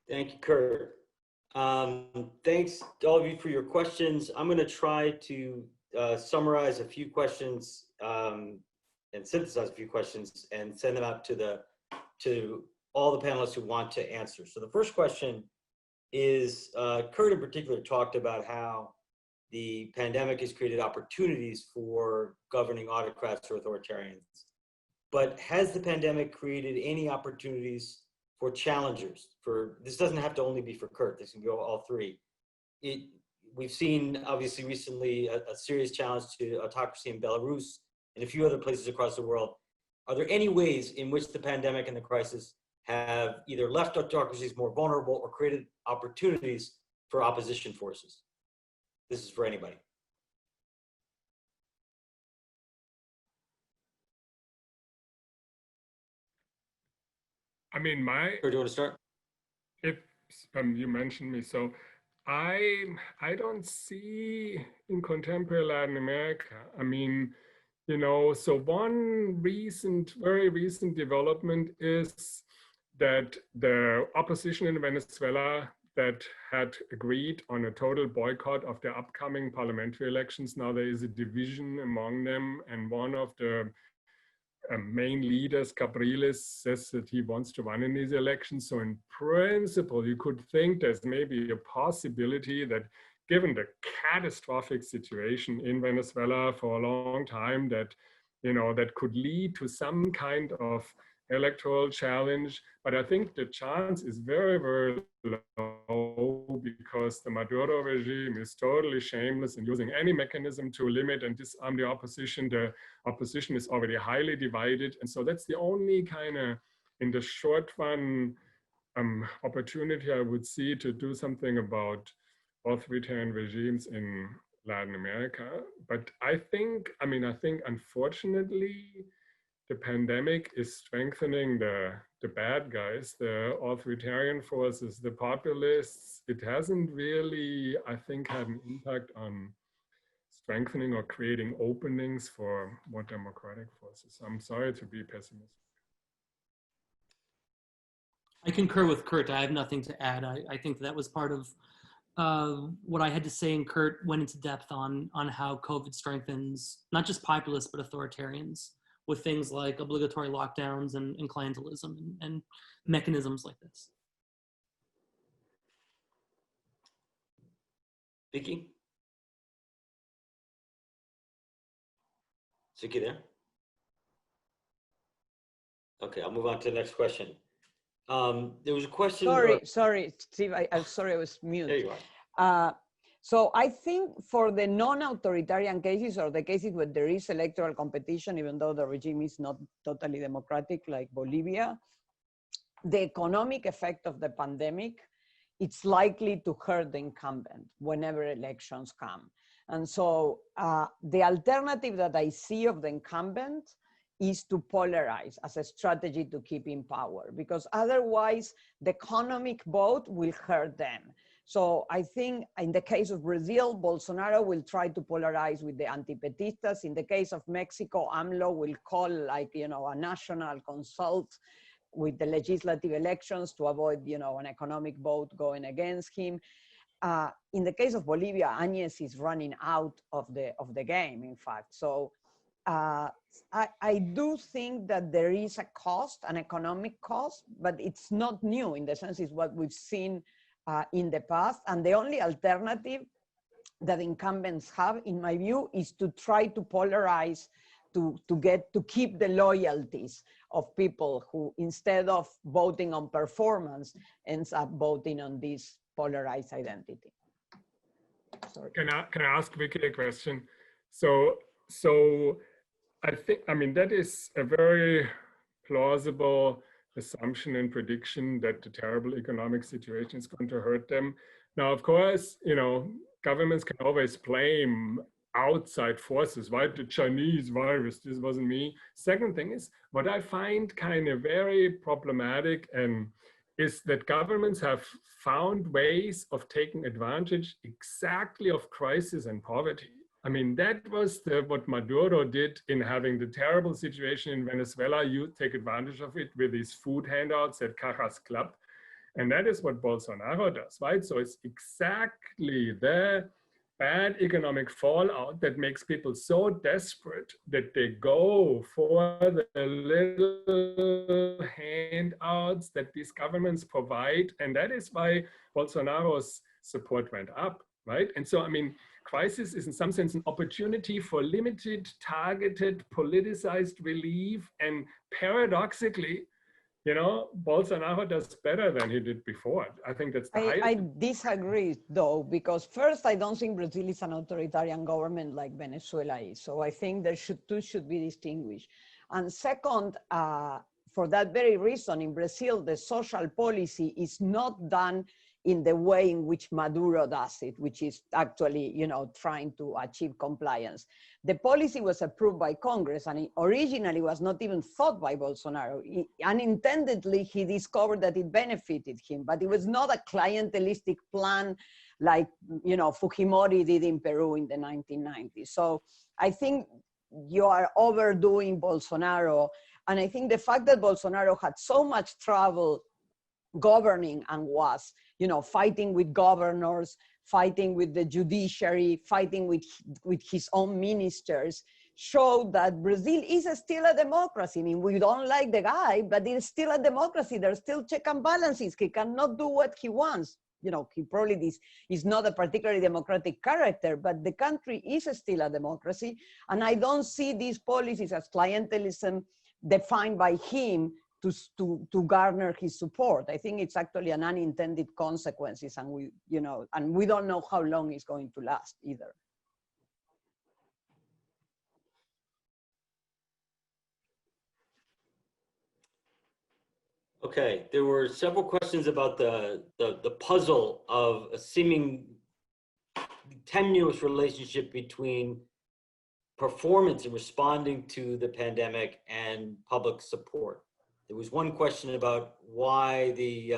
Thank you, Kurt. Thanks to all of you for your questions. I'm going to try to summarize a few questions and synthesize a few questions and send them out to all the panelists who want to answer. So the first question is, Kurt in particular talked about how the pandemic has created opportunities for governing autocrats or authoritarians. But has the pandemic created any opportunities for challengers? This doesn't have to only be for Kurt, this can go all three. We've seen, obviously, recently a serious challenge to autocracy in Belarus and a few other places across the world. Are there any ways in which the pandemic and the crisis have either left autocracies more vulnerable or created opportunities for opposition forces? This is for anybody. I mean, Or do you want to start? If you mentioned me, so I don't see in contemporary Latin America, I mean, you know, so one very recent development is that the opposition in Venezuela that had agreed on a total boycott of the upcoming parliamentary elections. Now there is a division among them, and one of the main leaders, Capriles, says that he wants to run in these elections. So in principle, you could think there's maybe a possibility that given the catastrophic situation in Venezuela for a long time, that, you know, that could lead to some kind of electoral challenge. But I think the chance is very, very low because the Maduro regime is totally shameless in using any mechanism to limit and disarm the opposition. The opposition is already highly divided. And so that's the only kind of, in the short run, opportunity I would see to do something about authoritarian regimes in Latin America. But I think unfortunately, the pandemic is strengthening the bad guys, the authoritarian forces, the populists. It hasn't really, I think, had an impact on strengthening or creating openings for more democratic forces. I'm sorry to be pessimistic. I concur with Kurt. I have nothing to add. I think that was part of what I had to say, and Kurt went into depth on how COVID strengthens not just populists but authoritarians with things like obligatory lockdowns and clientelism and mechanisms like this. Vicky? Is Vicky there? Okay, I'll move on to the next question. There was a question. Sorry, Steve, I'm sorry I was mute. There you are. So I think for the non-authoritarian cases, or the cases where there is electoral competition, even though the regime is not totally democratic like Bolivia, the economic effect of the pandemic, it's likely to hurt the incumbent whenever elections come. And so the alternative that I see of the incumbent is to polarize as a strategy to keep in power, because otherwise the economic vote will hurt them. So I think in the case of Brazil, Bolsonaro will try to polarize with the antipetistas. In the case of Mexico, AMLO will call a national consult with the legislative elections to avoid, an economic vote going against him. In the case of Bolivia, Áñez is running out of the game, in fact. So I do think that there is a cost, an economic cost, but it's not new in the sense it's what we've seen in the past. And the only alternative that incumbents have, in my view, is to try to polarize, to keep the loyalties of people who, instead of voting on performance, ends up voting on this polarized identity. Sorry. Can I ask Vicky a question? So I mean, that is a very plausible assumption and prediction that the terrible economic situation is going to hurt them. Now, of course, governments can always blame outside forces, right? The Chinese virus, this wasn't me. Second thing is, what I find kind of very problematic is that governments have found ways of taking advantage exactly of crisis and poverty. I mean, that was what Maduro did in having the terrible situation in Venezuela. You take advantage of it with these food handouts at Cajas Club. And that is what Bolsonaro does, right? So it's exactly the bad economic fallout that makes people so desperate that they go for the little handouts that these governments provide. And that is why Bolsonaro's support went up, right? And so, I mean, crisis is in some sense an opportunity for limited, targeted, politicized relief. And paradoxically, Bolsonaro does better than he did before. I think that's the highest. I disagree, though, because first, I don't think Brazil is an authoritarian government like Venezuela is. So I think two should be distinguished. And second, for that very reason, in Brazil, the social policy is not done in the way in which Maduro does it, which is actually, trying to achieve compliance. The policy was approved by Congress, and it originally was not even thought by Bolsonaro. Unintendedly, he discovered that it benefited him, but it was not a clientelistic plan like, Fujimori did in Peru in the 1990s. So I think you are overdoing Bolsonaro. And I think the fact that Bolsonaro had so much trouble governing and was, fighting with governors, fighting with the judiciary, fighting with his own ministers, showed that Brazil is still a democracy. I mean, we don't like the guy, but it's still a democracy. There's still check and balances. He cannot do what he wants. He probably is not a particularly democratic character, but the country is still a democracy. And I don't see these policies as clientelism defined by him to garner his support. I think it's actually an unintended consequences, and we don't know how long it's going to last either. Okay, there were several questions about the puzzle of a seeming tenuous relationship between performance in responding to the pandemic and public support. There was one question about why the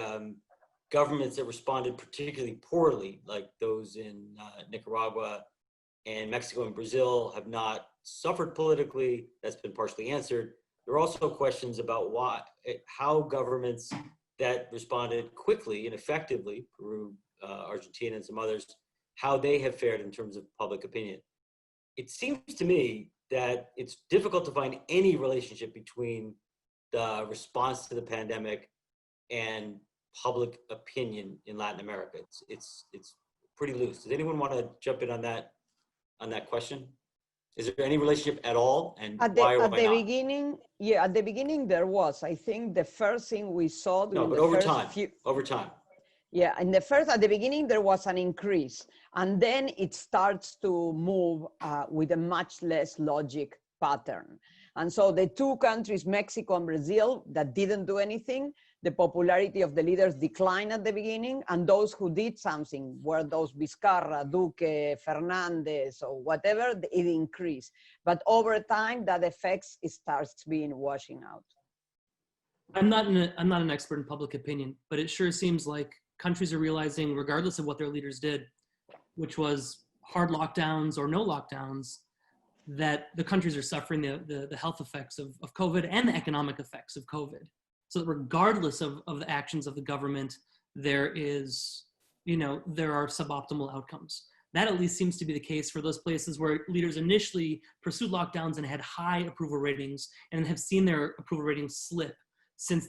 governments that responded particularly poorly, like those in Nicaragua and Mexico and Brazil, have not suffered politically. That's been partially answered. There are also questions about how governments that responded quickly and effectively, Peru, Argentina and some others, how they have fared in terms of public opinion. It seems to me that it's difficult to find any relationship between the response to the pandemic and public opinion in Latin America. It's pretty loose. Does anyone want to jump in on that question? Is there any relationship at all, and why or why not? Beginning, yeah, at the beginning there was. I think the first thing we saw during but over time. Yeah, at the beginning there was an increase, and then it starts to move with a much less logic pattern. And so the two countries, Mexico and Brazil, that didn't do anything, the popularity of the leaders declined at the beginning, and those who did something, were those Vizcarra, Duque, Fernandez, or whatever, it increased. But over time, that effects starts being washing out. I'm not an expert in public opinion, but it sure seems like countries are realizing, regardless of what their leaders did, which was hard lockdowns or no lockdowns, that the countries are suffering the health effects of COVID and the economic effects of COVID. So that regardless of the actions of the government, there are suboptimal outcomes. That at least seems to be the case for those places where leaders initially pursued lockdowns and had high approval ratings and have seen their approval ratings slip since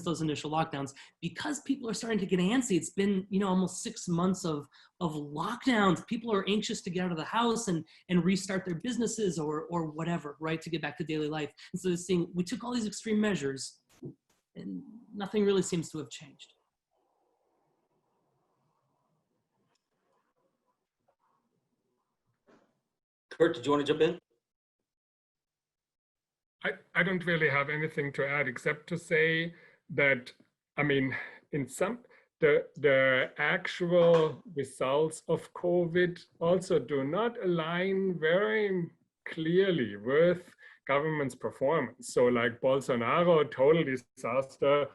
those initial lockdowns, because people are starting to get antsy. It's been, almost 6 months of lockdowns. People are anxious to get out of the house and restart their businesses or whatever, right? To get back to daily life. And so this thing, we took all these extreme measures and nothing really seems to have changed. Kurt, did you want to jump in? I don't really have anything to add except to say that, the actual results of COVID also do not align very clearly with government's performance. So like Bolsonaro, total disaster.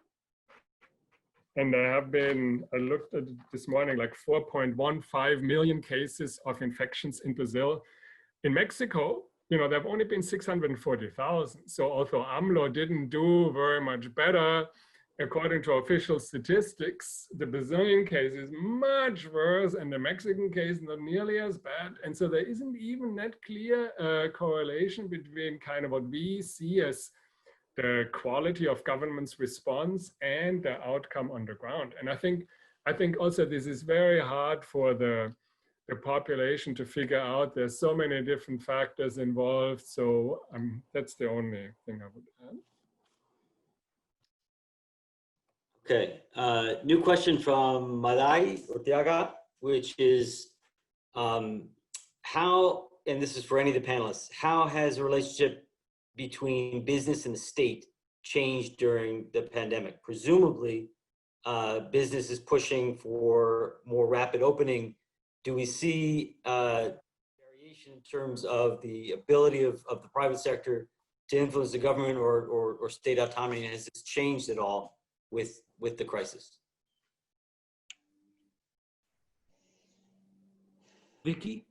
And there have been, I looked at it this morning, like 4.15 million cases of infections in Brazil. In Mexico, there have only been 640,000. So although AMLO didn't do very much better, according to official statistics, the Brazilian case is much worse and the Mexican case not nearly as bad. And so there isn't even that clear correlation between kind of what we see as the quality of government's response and the outcome on the ground. And I think also this is very hard for the population to figure out. There's so many different factors involved. So that's the only thing I would add. Okay, new question from Malay Ortega, which is how, and this is for any of the panelists, how has the relationship between business and the state changed during the pandemic? Presumably, business is pushing for more rapid opening. Do we see variation in terms of the ability of the private sector to influence the government or state autonomy? Has this changed at all with the crisis? Vicky?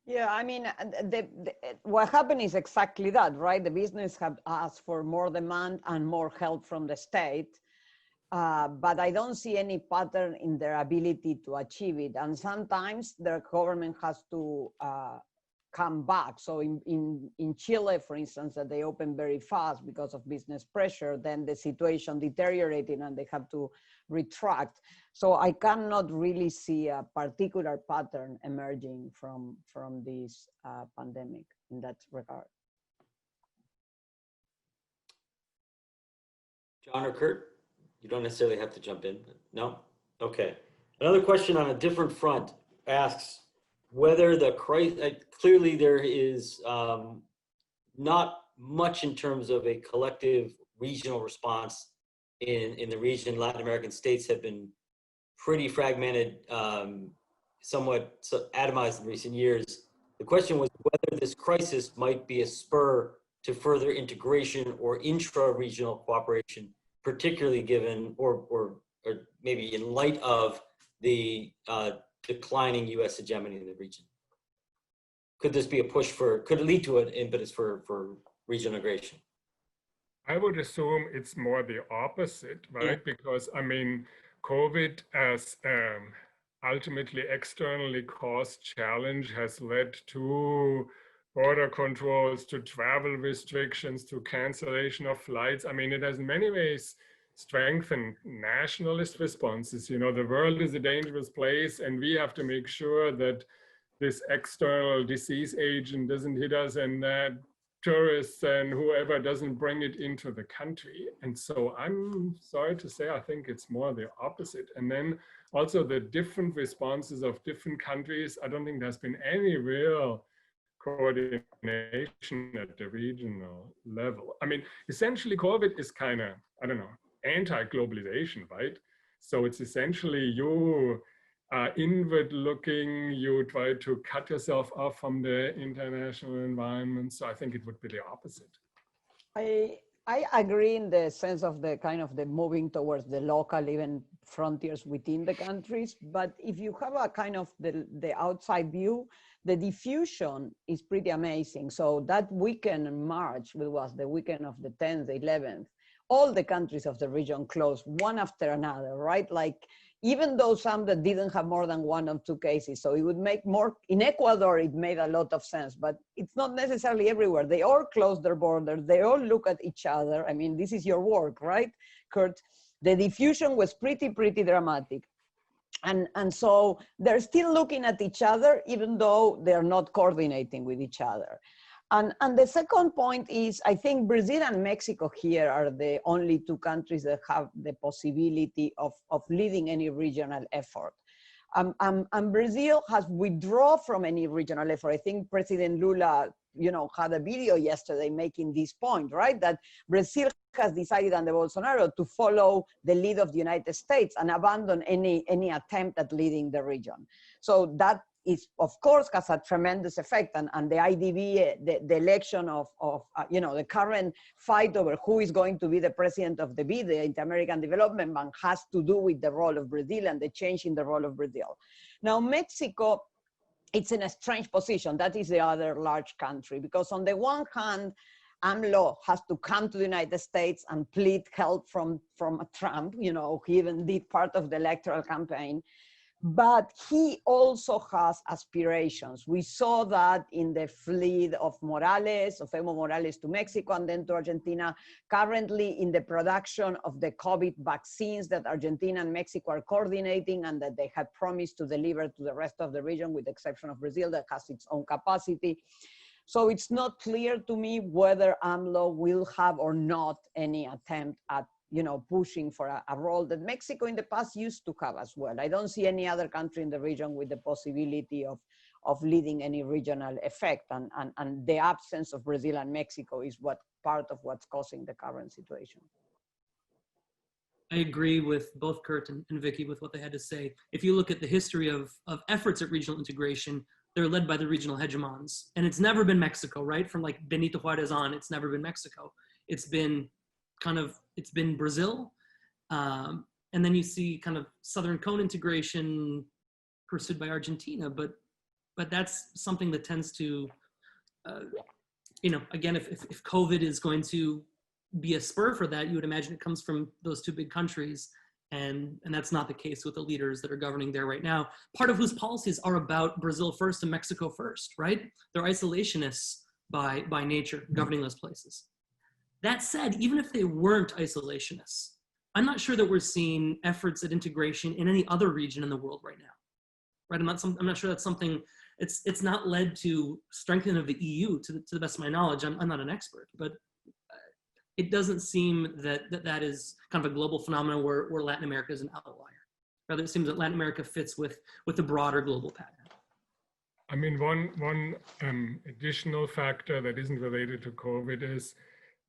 Yeah, what happened is exactly that, right? The business have asked for more demand and more help from the state, but I don't see any pattern in their ability to achieve it. And sometimes the government has to come back. So in Chile, for instance, that they opened very fast because of business pressure, then the situation deteriorated and they have to retract. So I cannot really see a particular pattern emerging from this pandemic in that regard. John or Kurt? You don't necessarily have to jump in. No? Okay. Another question on a different front asks whether the crisis, clearly there is not much in terms of a collective regional response in the region. Latin American states have been pretty fragmented, somewhat atomized in recent years. The question was whether this crisis might be a spur to further integration or intra-regional cooperation, particularly given, or maybe in light of the declining US hegemony in the region. Could this be a push could it lead to an impetus for regional integration? I would assume it's more the opposite, right? Yeah. Because COVID as ultimately externally caused challenge has led to border controls, to travel restrictions, to cancellation of flights. I mean, it has in many ways strengthened nationalist responses. You know, the world is a dangerous place and we have to make sure that this external disease agent doesn't hit us and that tourists and whoever doesn't bring it into the country. And so I'm sorry to say, I think it's more the opposite. And then also the different responses of different countries. I don't think there's been any real coordination at the regional level. I mean, essentially COVID is kind of, I don't know, anti-globalization, right? So it's essentially you inward looking, you try to cut yourself off from the international environment. So I think it would be the opposite. I agree in the sense of the kind of the moving towards the local, even frontiers within the countries. But if you have a kind of the outside view, the diffusion is pretty amazing. So that weekend in March, which was the weekend of the 10th, 11th, all the countries of the region closed one after another, right? Like, even though some that didn't have more than 1 or 2 cases. So it would make more, in Ecuador, it made a lot of sense, but it's not necessarily everywhere. They all close their borders. They all look at each other. I mean, this is your work, right, Kurt? The diffusion was pretty dramatic. And so they're still looking at each other, even though they're not coordinating with each other. And the second point is, I think Brazil and Mexico here are the only 2 countries that have the possibility of leading any regional effort. And Brazil has withdrawn from any regional effort. I think President Lula, you know, had a video yesterday making this point, right? That Brazil has decided under Bolsonaro to follow the lead of the United States and abandon any attempt at leading the region. So that is, of course, has a tremendous effect. And the IDB, the election of you know, the current fight over who is going to be the president of the BID, the Inter-American Development Bank, has to do with the role of Brazil and the change in the role of Brazil. Now, Mexico, it's in a strange position. That is the other large country, because on the one hand, AMLO has to come to the United States and plead help from Trump. You know, he even did part of the electoral campaign. But he also has aspirations. We saw that in the fleet of Morales, of Evo Morales to Mexico and then to Argentina, currently in the production of the COVID vaccines that Argentina and Mexico are coordinating and that they had promised to deliver to the rest of the region, with the exception of Brazil that has its own capacity. So it's not clear to me whether AMLO will have or not any attempt at, you know, pushing for a role that Mexico in the past used to have as well. I don't see any other country in the region with the possibility of leading any regional effect. And the absence of Brazil and Mexico is what part of what's causing the current situation. I agree with both Kurt and Vicky with what they had to say. If you look at the history of efforts at regional integration, they're led by the regional hegemons. And it's never been Mexico, right? From like Benito Juarez on, it's never been Mexico. It's been Brazil. And then you see kind of Southern cone integration pursued by Argentina, but that's something that tends to, you know, again, if COVID is going to be a spur for that, you would imagine it comes from those 2 big countries. And that's not the case with the leaders that are governing there right now, part of whose policies are about Brazil first and Mexico first, right? They're isolationists by nature, governing those places. That said, even if they weren't isolationists, I'm not sure that we're seeing efforts at integration in any other region in the world right now, right? I'm not sure that's something, it's not led to strengthening of the EU to the best of my knowledge. I'm not an expert, but it doesn't seem that is kind of a global phenomenon where Latin America is an outlier. Rather, it seems that Latin America fits with the broader global pattern. I mean, one additional factor that isn't related to COVID is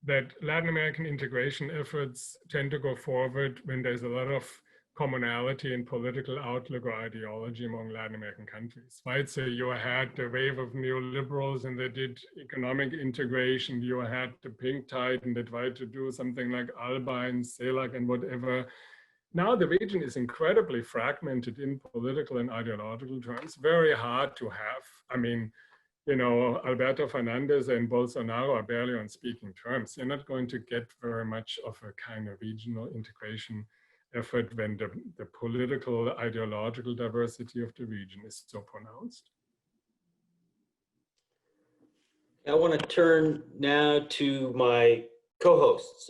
that Latin American integration efforts tend to go forward when there's a lot of commonality in political outlook or ideology among Latin American countries, right? So you had the wave of neoliberals and they did economic integration. You had the pink tide and they tried to do something like ALBA and CELAC and whatever. Now the region is incredibly fragmented in political and ideological terms, very hard to have. I mean, you know, Alberto Fernandez and Bolsonaro are barely on speaking terms. You're not going to get very much of a kind of regional integration effort when the political, ideological diversity of the region is so pronounced. I want to turn now to my co-hosts.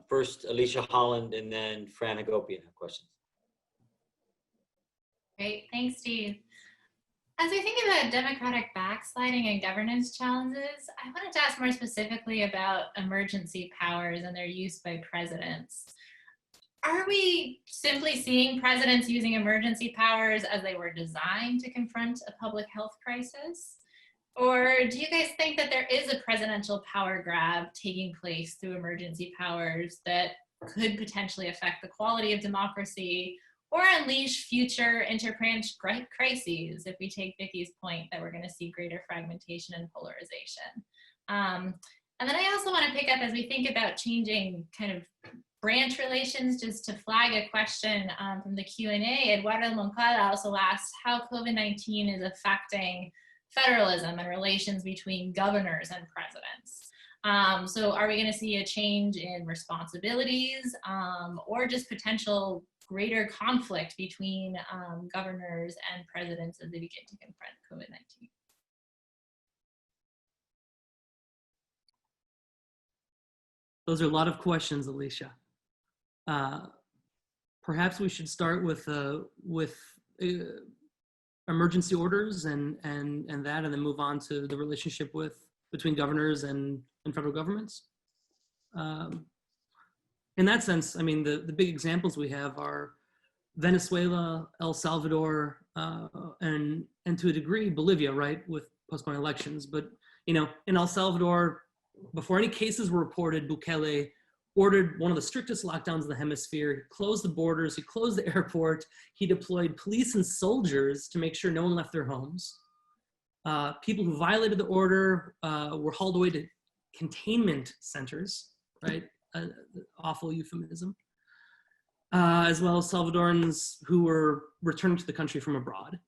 First, Alicia Holland, and then Fran Hagopian have questions. Great, thanks, Steve. As we think about democratic backsliding and governance challenges, I wanted to ask more specifically about emergency powers and their use by presidents. Are we simply seeing presidents using emergency powers as they were designed to confront a public health crisis? Or do you guys think that there is a presidential power grab taking place through emergency powers that could potentially affect the quality of democracy or unleash future interbranch crises, if we take Vicky's point that we're going to see greater fragmentation and polarization? And then I also want to pick up, as we think about changing kind of branch relations, just to flag a question from the Q&A. Eduardo Moncada also asked how COVID-19 is affecting federalism and relations between governors and presidents. So are we going to see a change in responsibilities or just potential greater conflict between governors and presidents as they begin to confront COVID-19? Those are a lot of questions, Alicia. Perhaps we should start with emergency orders and that, and then move on to the relationship between governors and federal governments. In that sense, I mean, the big examples we have are Venezuela, El Salvador, and to a degree Bolivia, right, with postponed elections. But in El Salvador, before any cases were reported, Bukele ordered one of the strictest lockdowns in the hemisphere. He closed the borders, he closed the airport, he deployed police and soldiers to make sure no one left their homes. People who violated the order were hauled away to containment centers, right? Awful euphemism. As well as Salvadorans who were returned to the country from abroad.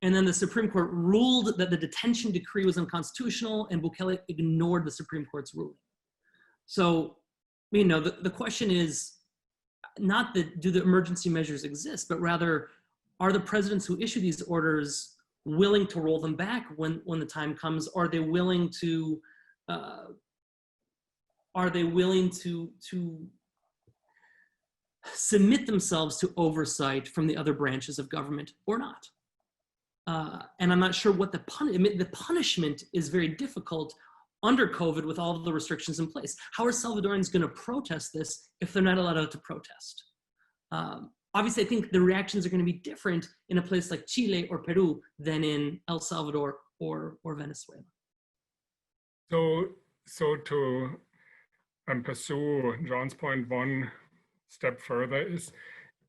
And then the Supreme Court ruled that the detention decree was unconstitutional, and Bukele ignored the Supreme Court's ruling. So, the question is not that do the emergency measures exist, but rather, are the presidents who issue these orders willing to roll them back when the time comes? Are they willing to submit themselves to oversight from the other branches of government or not? And I'm not sure what the punishment is very difficult under COVID with all of the restrictions in place. How are Salvadorans going to protest this if they're not allowed to protest? Obviously, I think the reactions are going to be different in a place like Chile or Peru than in El Salvador or Venezuela. So to pursue John's point one step further is,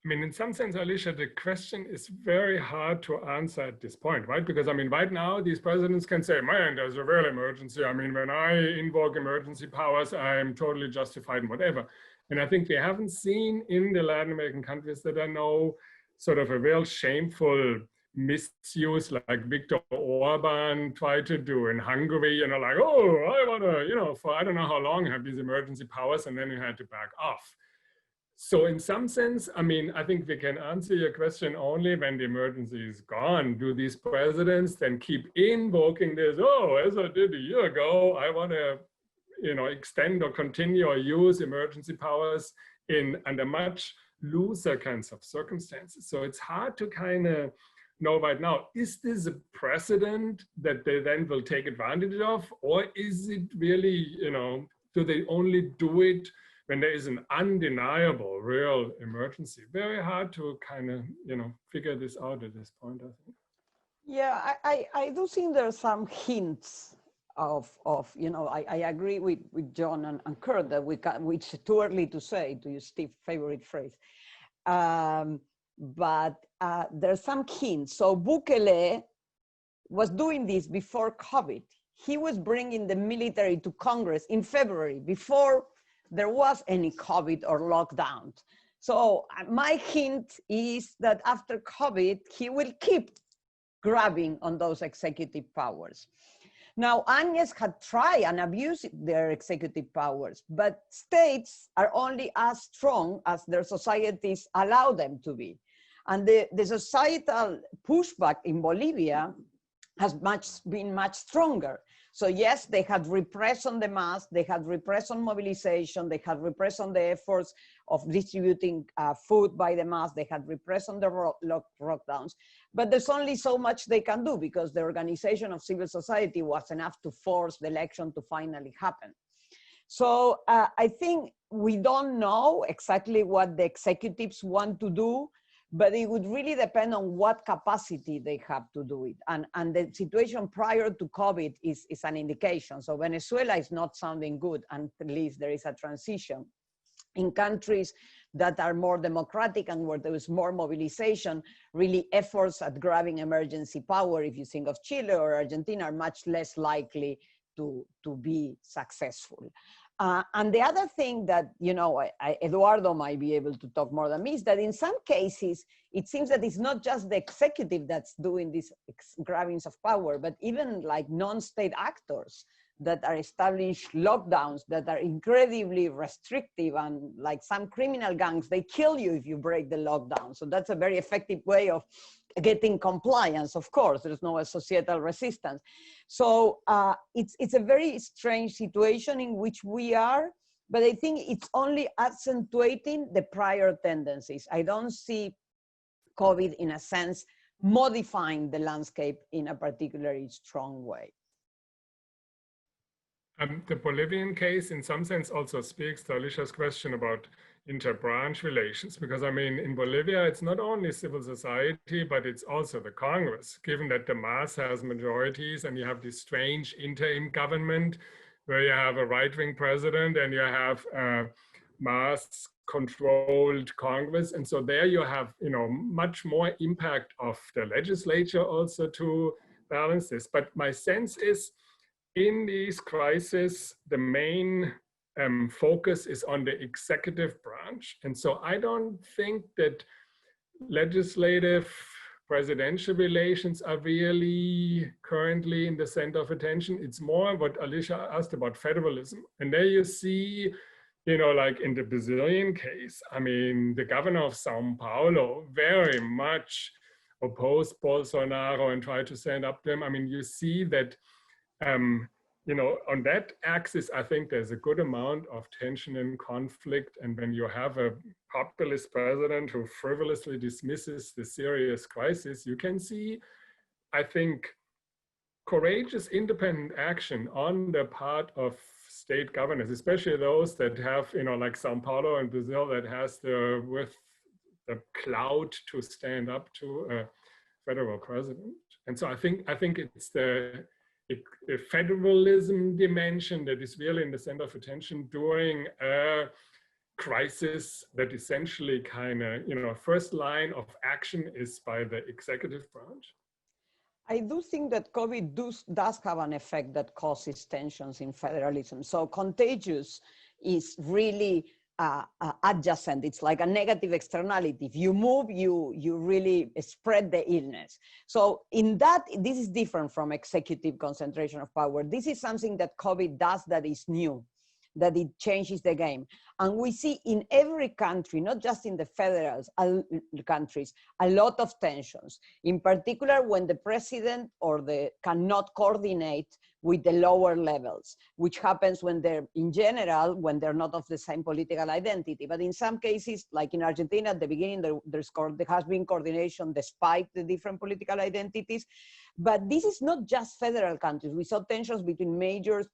in some sense, Alicia, the question is very hard to answer at this point, right? Because, right now, these presidents can say, man, there's a real emergency. When I invoke emergency powers, I'm totally justified in whatever. And I think we haven't seen in the Latin American countries that I know sort of a real shameful misuse like Viktor Orban tried to do in Hungary, like, oh, I want to, for I don't know how long have these emergency powers, and then you had to back off. So in some sense, I think we can answer your question only when the emergency is gone. Do these presidents then keep invoking this, oh, as I did a year ago, I want to, extend or continue or use emergency powers under much looser kinds of circumstances. So it's hard to kind of know right now, is this a precedent that they then will take advantage of? Or is it really, do they only do it when there is an undeniable real emergency? Very hard to kind of, figure this out at this point, I think. Yeah, I do think there are some hints of I agree with John and Kurt that it's too early to say, to use Steve's favorite phrase. But there's some hints. So Bukele was doing this before COVID. He was bringing the military to Congress in February, before there was any COVID or lockdown. So my hint is that after COVID, he will keep grabbing on those executive powers. Now, Agnes had tried and abused their executive powers, but states are only as strong as their societies allow them to be. And the societal pushback in Bolivia has been much stronger. So yes, they had repressed on the mass, they had repressed on mobilization, they had repressed on the efforts of distributing food by the mass, they had repressed on the lockdowns, but there's only so much they can do because the organization of civil society was enough to force the election to finally happen. So I think we don't know exactly what the executives want to do, but it would really depend on what capacity they have to do it. And the situation prior to COVID is an indication. So Venezuela is not sounding good, and at least there is a transition. In countries that are more democratic and where there is more mobilization, really efforts at grabbing emergency power, if you think of Chile or Argentina, are much less likely to be successful. And the other thing that, you know, Eduardo might be able to talk more than me, is that in some cases, it seems that it's not just the executive that's doing these grabbings of power, but even like non-state actors that are established lockdowns that are incredibly restrictive, and like some criminal gangs, they kill you if you break the lockdown. So that's a very effective way of getting compliance. Of course, there's no societal resistance. So it's a very strange situation in which we are, but I think it's only accentuating the prior tendencies. I don't see COVID, in a sense, modifying the landscape in a particularly strong way. The Bolivian case, in some sense, also speaks to Alicia's question about inter-branch relations, because I mean, in Bolivia, it's not only civil society, but it's also the Congress, given that the mass has majorities and you have this strange interim government where you have a right-wing president and you have a mass-controlled Congress. And so there you have, you know, much more impact of the legislature also to balance this. But my sense is, in these crises, the main focus is on the executive branch. And so I don't think that legislative presidential relations are really currently in the center of attention. It's more what Alicia asked about federalism. And there you see, you know, like in the Brazilian case, I mean, the governor of Sao Paulo very much opposed Bolsonaro and tried to stand up to him. I mean, you see that you know, on that axis, I think there's a good amount of tension and conflict. And when you have a populist president who frivolously dismisses the serious crisis, you can see, I think, courageous independent action on the part of state governors, especially those that have, you know, like Sao Paulo and Brazil, that has the clout to stand up to a federal president. And so I think it's the federalism dimension that is really in the center of attention during a crisis that essentially kind of, you know, first line of action is by the executive branch. I do think that COVID does have an effect that causes tensions in federalism. So contagious is really adjacent. It's like a negative externality. If you move, you really spread the illness. So in that, this is different from executive concentration of power. This is something that COVID does that is new, that it changes the game. And we see in every country, not just in the federal countries, a lot of tensions. In particular, when the president cannot coordinate with the lower levels, which happens when they're, in general, when they're not of the same political identity. But in some cases, like in Argentina, at the beginning, there has been coordination despite the different political identities. But this is not just federal countries. We saw tensions between majors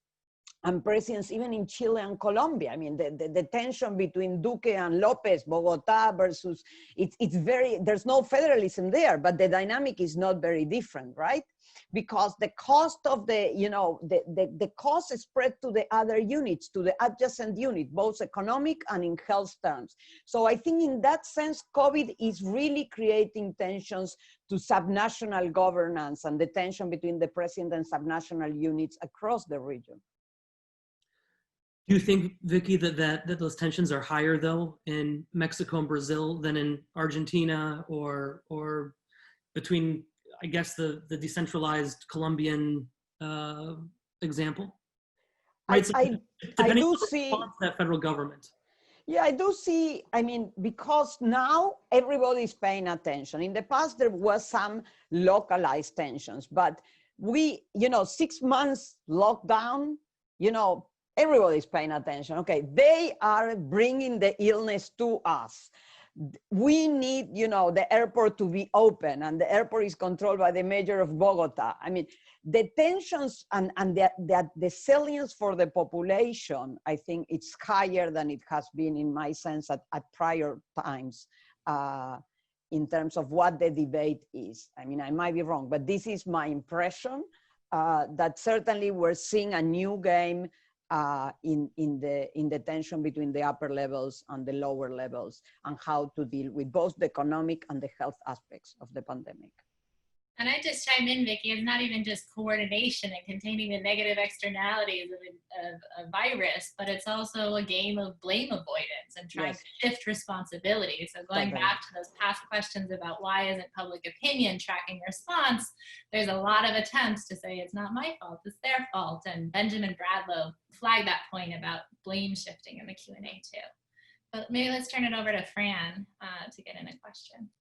and presidents, even in Chile and Colombia. I mean, the tension between Duque and Lopez, Bogota versus, it's very, there's no federalism there, but the dynamic is not very different, right? Because the cost of the cost is spread to the other units, to the adjacent unit, both economic and in health terms. So I think in that sense, COVID is really creating tensions to subnational governance and the tension between the president and subnational units across the region. Do you think, Vicky, that those tensions are higher, though, in Mexico and Brazil than in Argentina, or between, I guess, the decentralized Colombian example. Right. So I depending do on the see. response to that federal government. Yeah, I do see, I mean, because now everybody's paying attention. In the past, there was some localized tensions, but 6 months lockdown, everybody's paying attention. Okay, they are bringing the illness to us. We need, the airport to be open, and the airport is controlled by the mayor of Bogota. I mean, the tensions and the salience for the population, I think it's higher than it has been in my sense at prior times in terms of what the debate is. I mean, I might be wrong, but this is my impression that certainly we're seeing a new game in the tension between the upper levels and the lower levels, and how to deal with both the economic and the health aspects of the pandemic. And I just chime in, Vicky, it's not even just coordination and containing the negative externalities of a virus, but it's also a game of blame avoidance and trying to shift responsibility. So going back to those past questions about why isn't public opinion tracking response, there's a lot of attempts to say it's not my fault, it's their fault. And Benjamin Bradlow flagged that point about blame shifting in the Q&A too. But maybe let's turn it over to Fran to get in a question.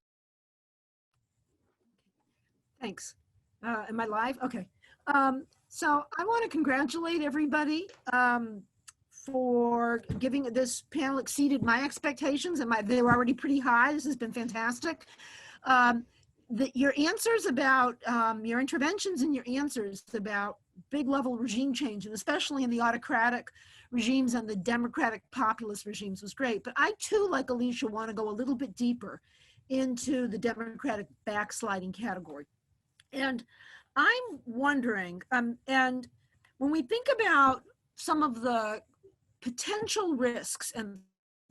Thanks. Am I live? Okay. So I want to congratulate everybody for giving this panel exceeded my expectations, and they were already pretty high. This has been fantastic. Your answers about your interventions and your answers about big level regime change, and especially in the autocratic regimes and the democratic populist regimes, was great. But I too, like Alicia, want to go a little bit deeper into the democratic backsliding category. And I'm wondering, and when we think about some of the potential risks and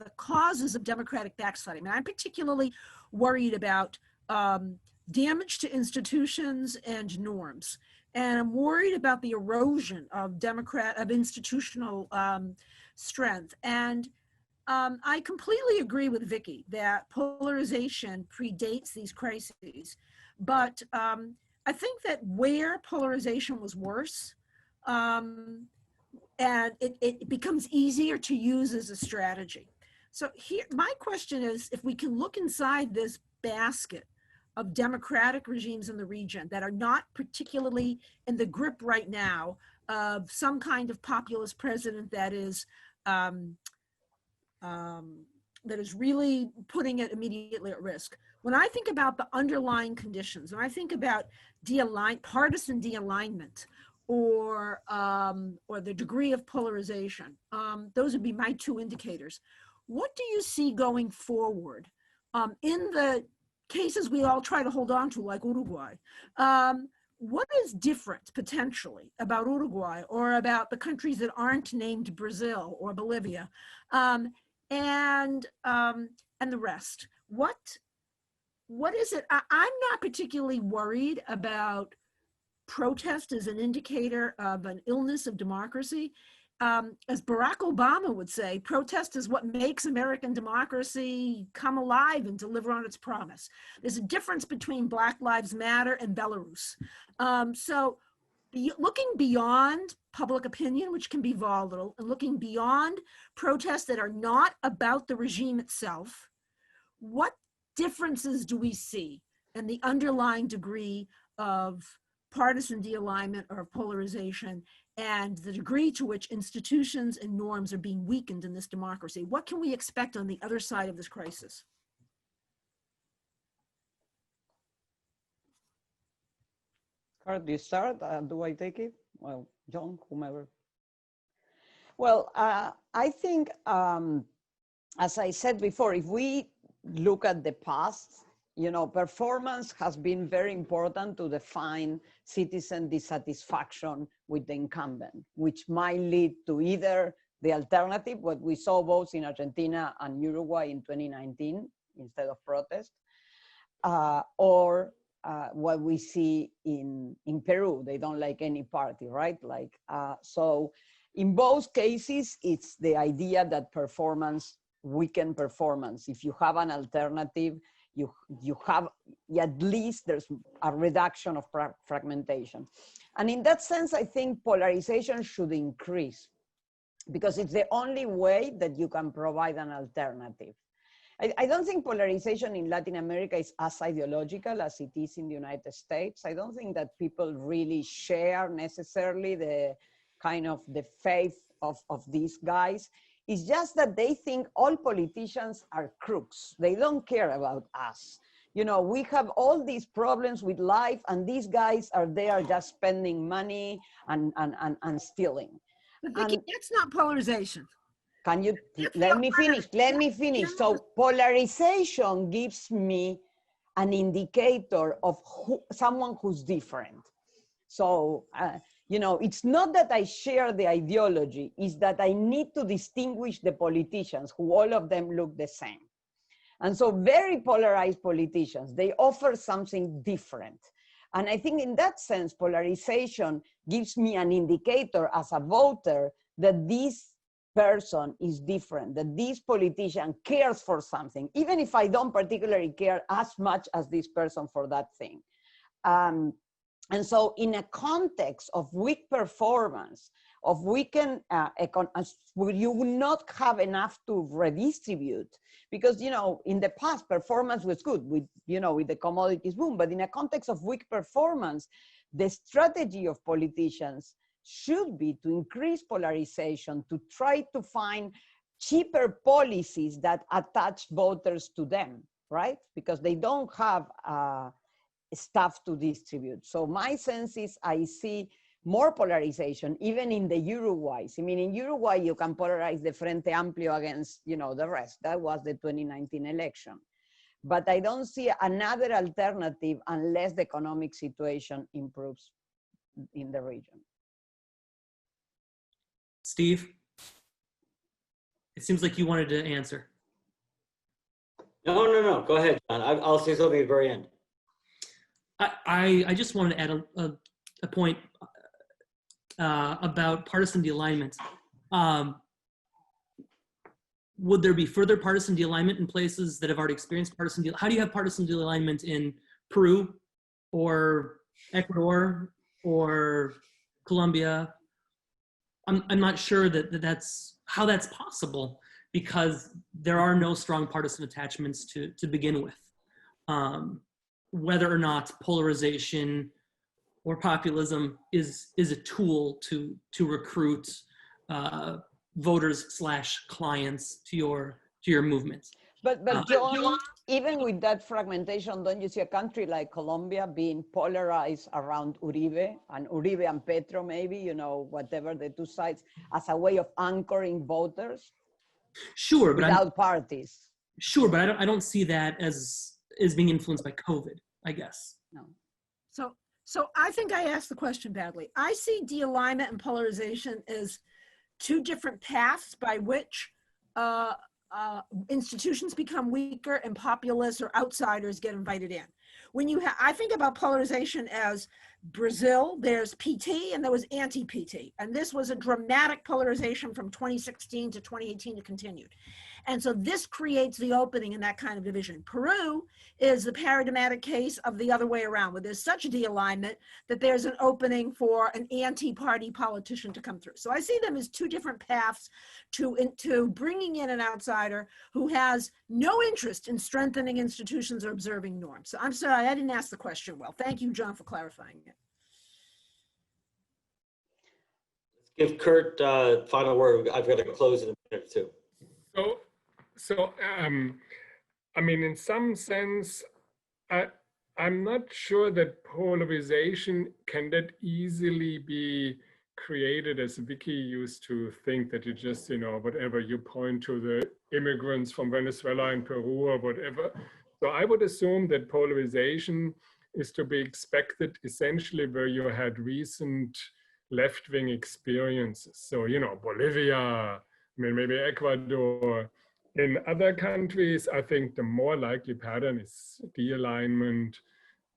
the causes of democratic backsliding, I mean, I'm particularly worried about damage to institutions and norms. And I'm worried about the erosion of institutional strength. And I completely agree with Vicky that polarization predates these crises. But I think that where polarization was worse, and it becomes easier to use as a strategy. So here, my question is, if we can look inside this basket of democratic regimes in the region that are not particularly in the grip right now of some kind of populist president that is really putting it immediately at risk. When I think about the underlying conditions, when I think about partisan de-alignment or the degree of polarization, those would be my two indicators. What do you see going forward in the cases we all try to hold on to, like Uruguay? What is different potentially about Uruguay or about the countries that aren't named Brazil or Bolivia, and the rest? What is it? I'm not particularly worried about protest as an indicator of an illness of democracy. As Barack Obama would say, protest is what makes American democracy come alive and deliver on its promise. There's a difference between Black Lives Matter and Belarus. So looking beyond public opinion, which can be volatile, and looking beyond protests that are not about the regime itself, what differences do we see in the underlying degree of partisan de-alignment or polarization and the degree to which institutions and norms are being weakened in this democracy? What can we expect on the other side of this crisis? Kurt, do you start? Do I take it? Well, John, whomever. Well, I think, as I said before, if we look at the past, performance has been very important to define citizen dissatisfaction with the incumbent, which might lead to either the alternative, what we saw both in Argentina and Uruguay in 2019, instead of protest, or what we see in Peru. They don't like any party, right? So in both cases, it's the idea that performance weaken performance. If you have an alternative, you have, at least there's a reduction of fragmentation. And in that sense, I think polarization should increase because it's the only way that you can provide an alternative. I don't think polarization in Latin America is as ideological as it is in the United States. I don't think that people really share necessarily the kind of the faith of these guys. It's just that they think all politicians are crooks. They don't care about us. You know, we have all these problems with life and these guys are there just spending money and stealing. But Vicky, that's not polarization. Can you let me finish? Let me finish. So polarization gives me an indicator of someone who's different. So, you know, it's not that I share the ideology, it's that I need to distinguish the politicians who all of them look the same. And so very polarized politicians, they offer something different. And I think in that sense, polarization gives me an indicator as a voter that this person is different, that this politician cares for something, even if I don't particularly care as much as this person for that thing. And so in a context of weak performance, of weakened, you will not have enough to redistribute because, you know, in the past performance was good with, you know, with the commodities boom, but in a context of weak performance, the strategy of politicians should be to increase polarization, to try to find cheaper policies that attach voters to them, right? Because they don't have stuff to distribute. So my sense is I see more polarization, even in the Uruguays. I mean, in Uruguay, you can polarize the Frente Amplio against, you know, the rest. That was the 2019 election. But I don't see another alternative unless the economic situation improves in the region. Steve, it seems like you wanted to answer. No. Go ahead, John. I'll say something at the very end. I just wanted to add a point about partisan de-alignment. Would there be further partisan de-alignment in places that have already experienced partisan de-alignment? How do you have partisan de-alignment in Peru or Ecuador or Colombia? I'm not sure that's how that's possible because there are no strong partisan attachments to begin with. Whether or not polarization or populism is a tool to recruit voters / clients to your movement. But John, even with that fragmentation, don't you see a country like Colombia being polarized around Uribe and Petro, maybe, you know, whatever the two sides, as a way of anchoring voters? Sure, but without parties. Sure, but I don't see that as being influenced by COVID, I guess. No. So I think I asked the question badly. I see de-alignment and polarization as two different paths by which institutions become weaker and populists or outsiders get invited in. When I think about polarization as Brazil, there's PT and there was anti-PT. And this was a dramatic polarization from 2016 to 2018 to continued. And so this creates the opening in that kind of division. Peru is the paradigmatic case of the other way around, where there's such a de-alignment that there's an opening for an anti-party politician to come through. So I see them as two different paths to bringing in an outsider who has no interest in strengthening institutions or observing norms. So I'm sorry, I didn't ask the question well. Thank you, John, for clarifying it. Let's give Kurt final word. I've got to close in a minute or two. I mean, in some sense, I'm not sure that polarization can that easily be created as Vicky used to think, that you just, you know, whatever you point to the immigrants from Venezuela and Peru or whatever. So I would assume that polarization is to be expected essentially where you had recent left-wing experiences. So, you know, Bolivia, I mean, maybe Ecuador. In other countries, I think the more likely pattern is de-alignment,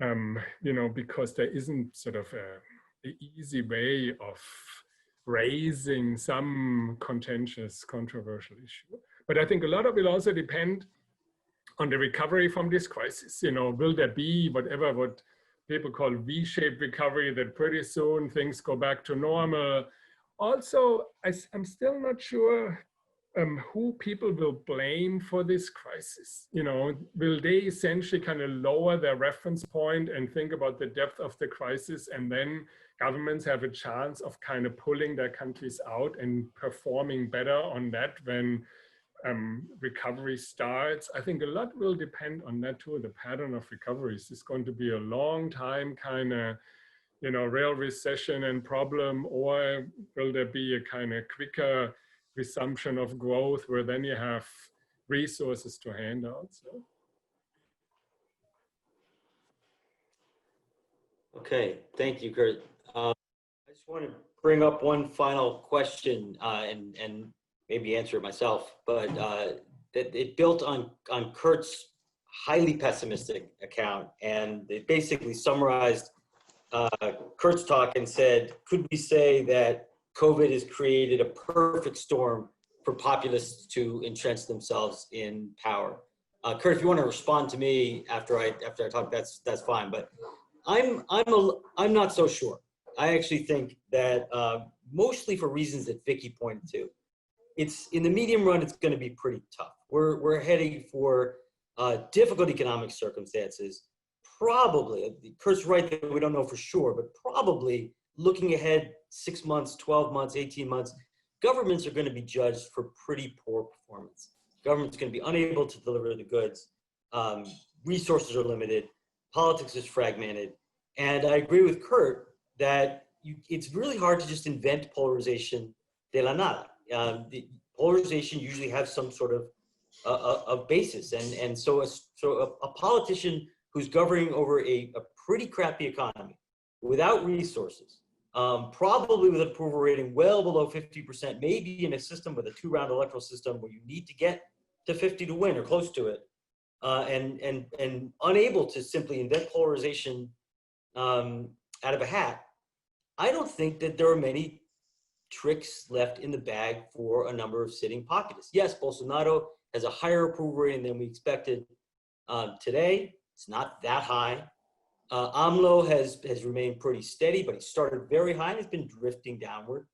you know, because there isn't sort of an easy way of raising some contentious, controversial issue. But I think a lot of it will also depend on the recovery from this crisis. You know, will there be whatever what people call V-shaped recovery, that pretty soon things go back to normal. Also, I'm still not sure who people will blame for this crisis. You know, will they essentially kind of lower their reference point and think about the depth of the crisis, and then governments have a chance of kind of pulling their countries out and performing better on that when recovery starts? I think a lot will depend on that too. The pattern of recoveries is going to be a long time kind of, you know, real recession and problem, or will there be a kind of quicker resumption of growth where then you have resources to hand out? So. Okay, thank you, Kurt. I just want to bring up one final question and maybe answer it myself, but it built on Kurt's highly pessimistic account, and it basically summarized Kurt's talk and said, could we say that COVID has created a perfect storm for populists to entrench themselves in power? Kurt, if you want to respond to me after I talk, that's fine. But I'm not so sure. I actually think that mostly for reasons that Vicky pointed to, it's in the medium run, it's going to be pretty tough. We're heading for difficult economic circumstances. Probably, Kurt's right that we don't know for sure, but probably looking ahead 6 months, 12 months, 18 months, governments are going to be judged for pretty poor performance. Government's going to be unable to deliver the goods. Resources are limited. Politics is fragmented. And I agree with Kurt that it's really hard to just invent polarization de la nada. The polarization usually has some sort of basis. And so a politician who's governing over a pretty crappy economy without resources, probably with an approval rating well below 50%, maybe in a system with a 2-round electoral system where you need to get to 50 to win or close to it, and unable to simply invent polarization out of a hat. I don't think that there are many tricks left in the bag for a number of sitting populists. Yes, Bolsonaro has a higher approval rating than we expected today. It's not that high. AMLO has remained pretty steady, but he started very high and has been drifting downward.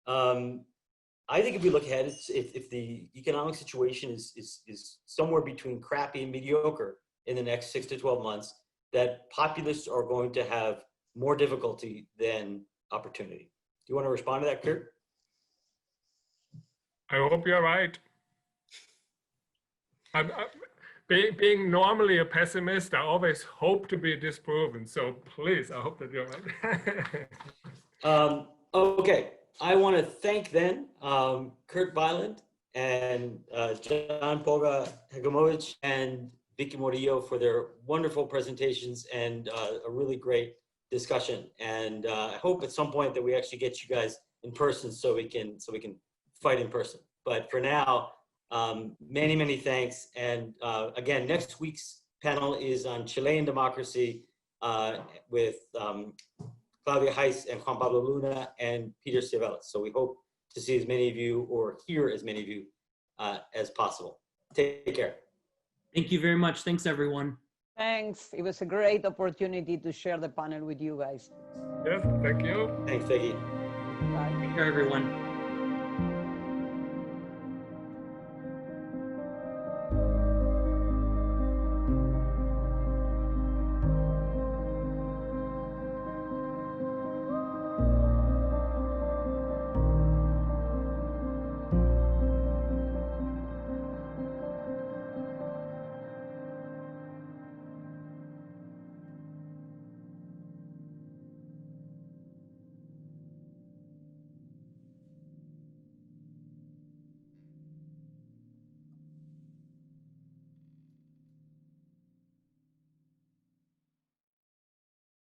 I think if we look ahead, if the economic situation is somewhere between crappy and mediocre in the next 6 to 12 months, that populists are going to have more difficulty than opportunity. Do you want to respond to that, Kurt? I hope you're right. Being normally a pessimist, I always hope to be disproven. So please, I hope that you're right. Okay, I want to thank then Kurt Weyland and John Polga-Hecimovich and Vicky Murillo for their wonderful presentations and a really great discussion. And I hope at some point that we actually get you guys in person so we can fight in person. But for now, many thanks. And again, next week's panel is on Chilean democracy with Claudia Heiss and Juan Pablo Luna and Peter Civelis. So we hope to see as many of you or hear as many of you as possible. Take care. Thank you very much. Thanks, everyone. Thanks. It was a great opportunity to share the panel with you guys. Yes, thank you. Thanks, Vicky. Bye. Take care, everyone.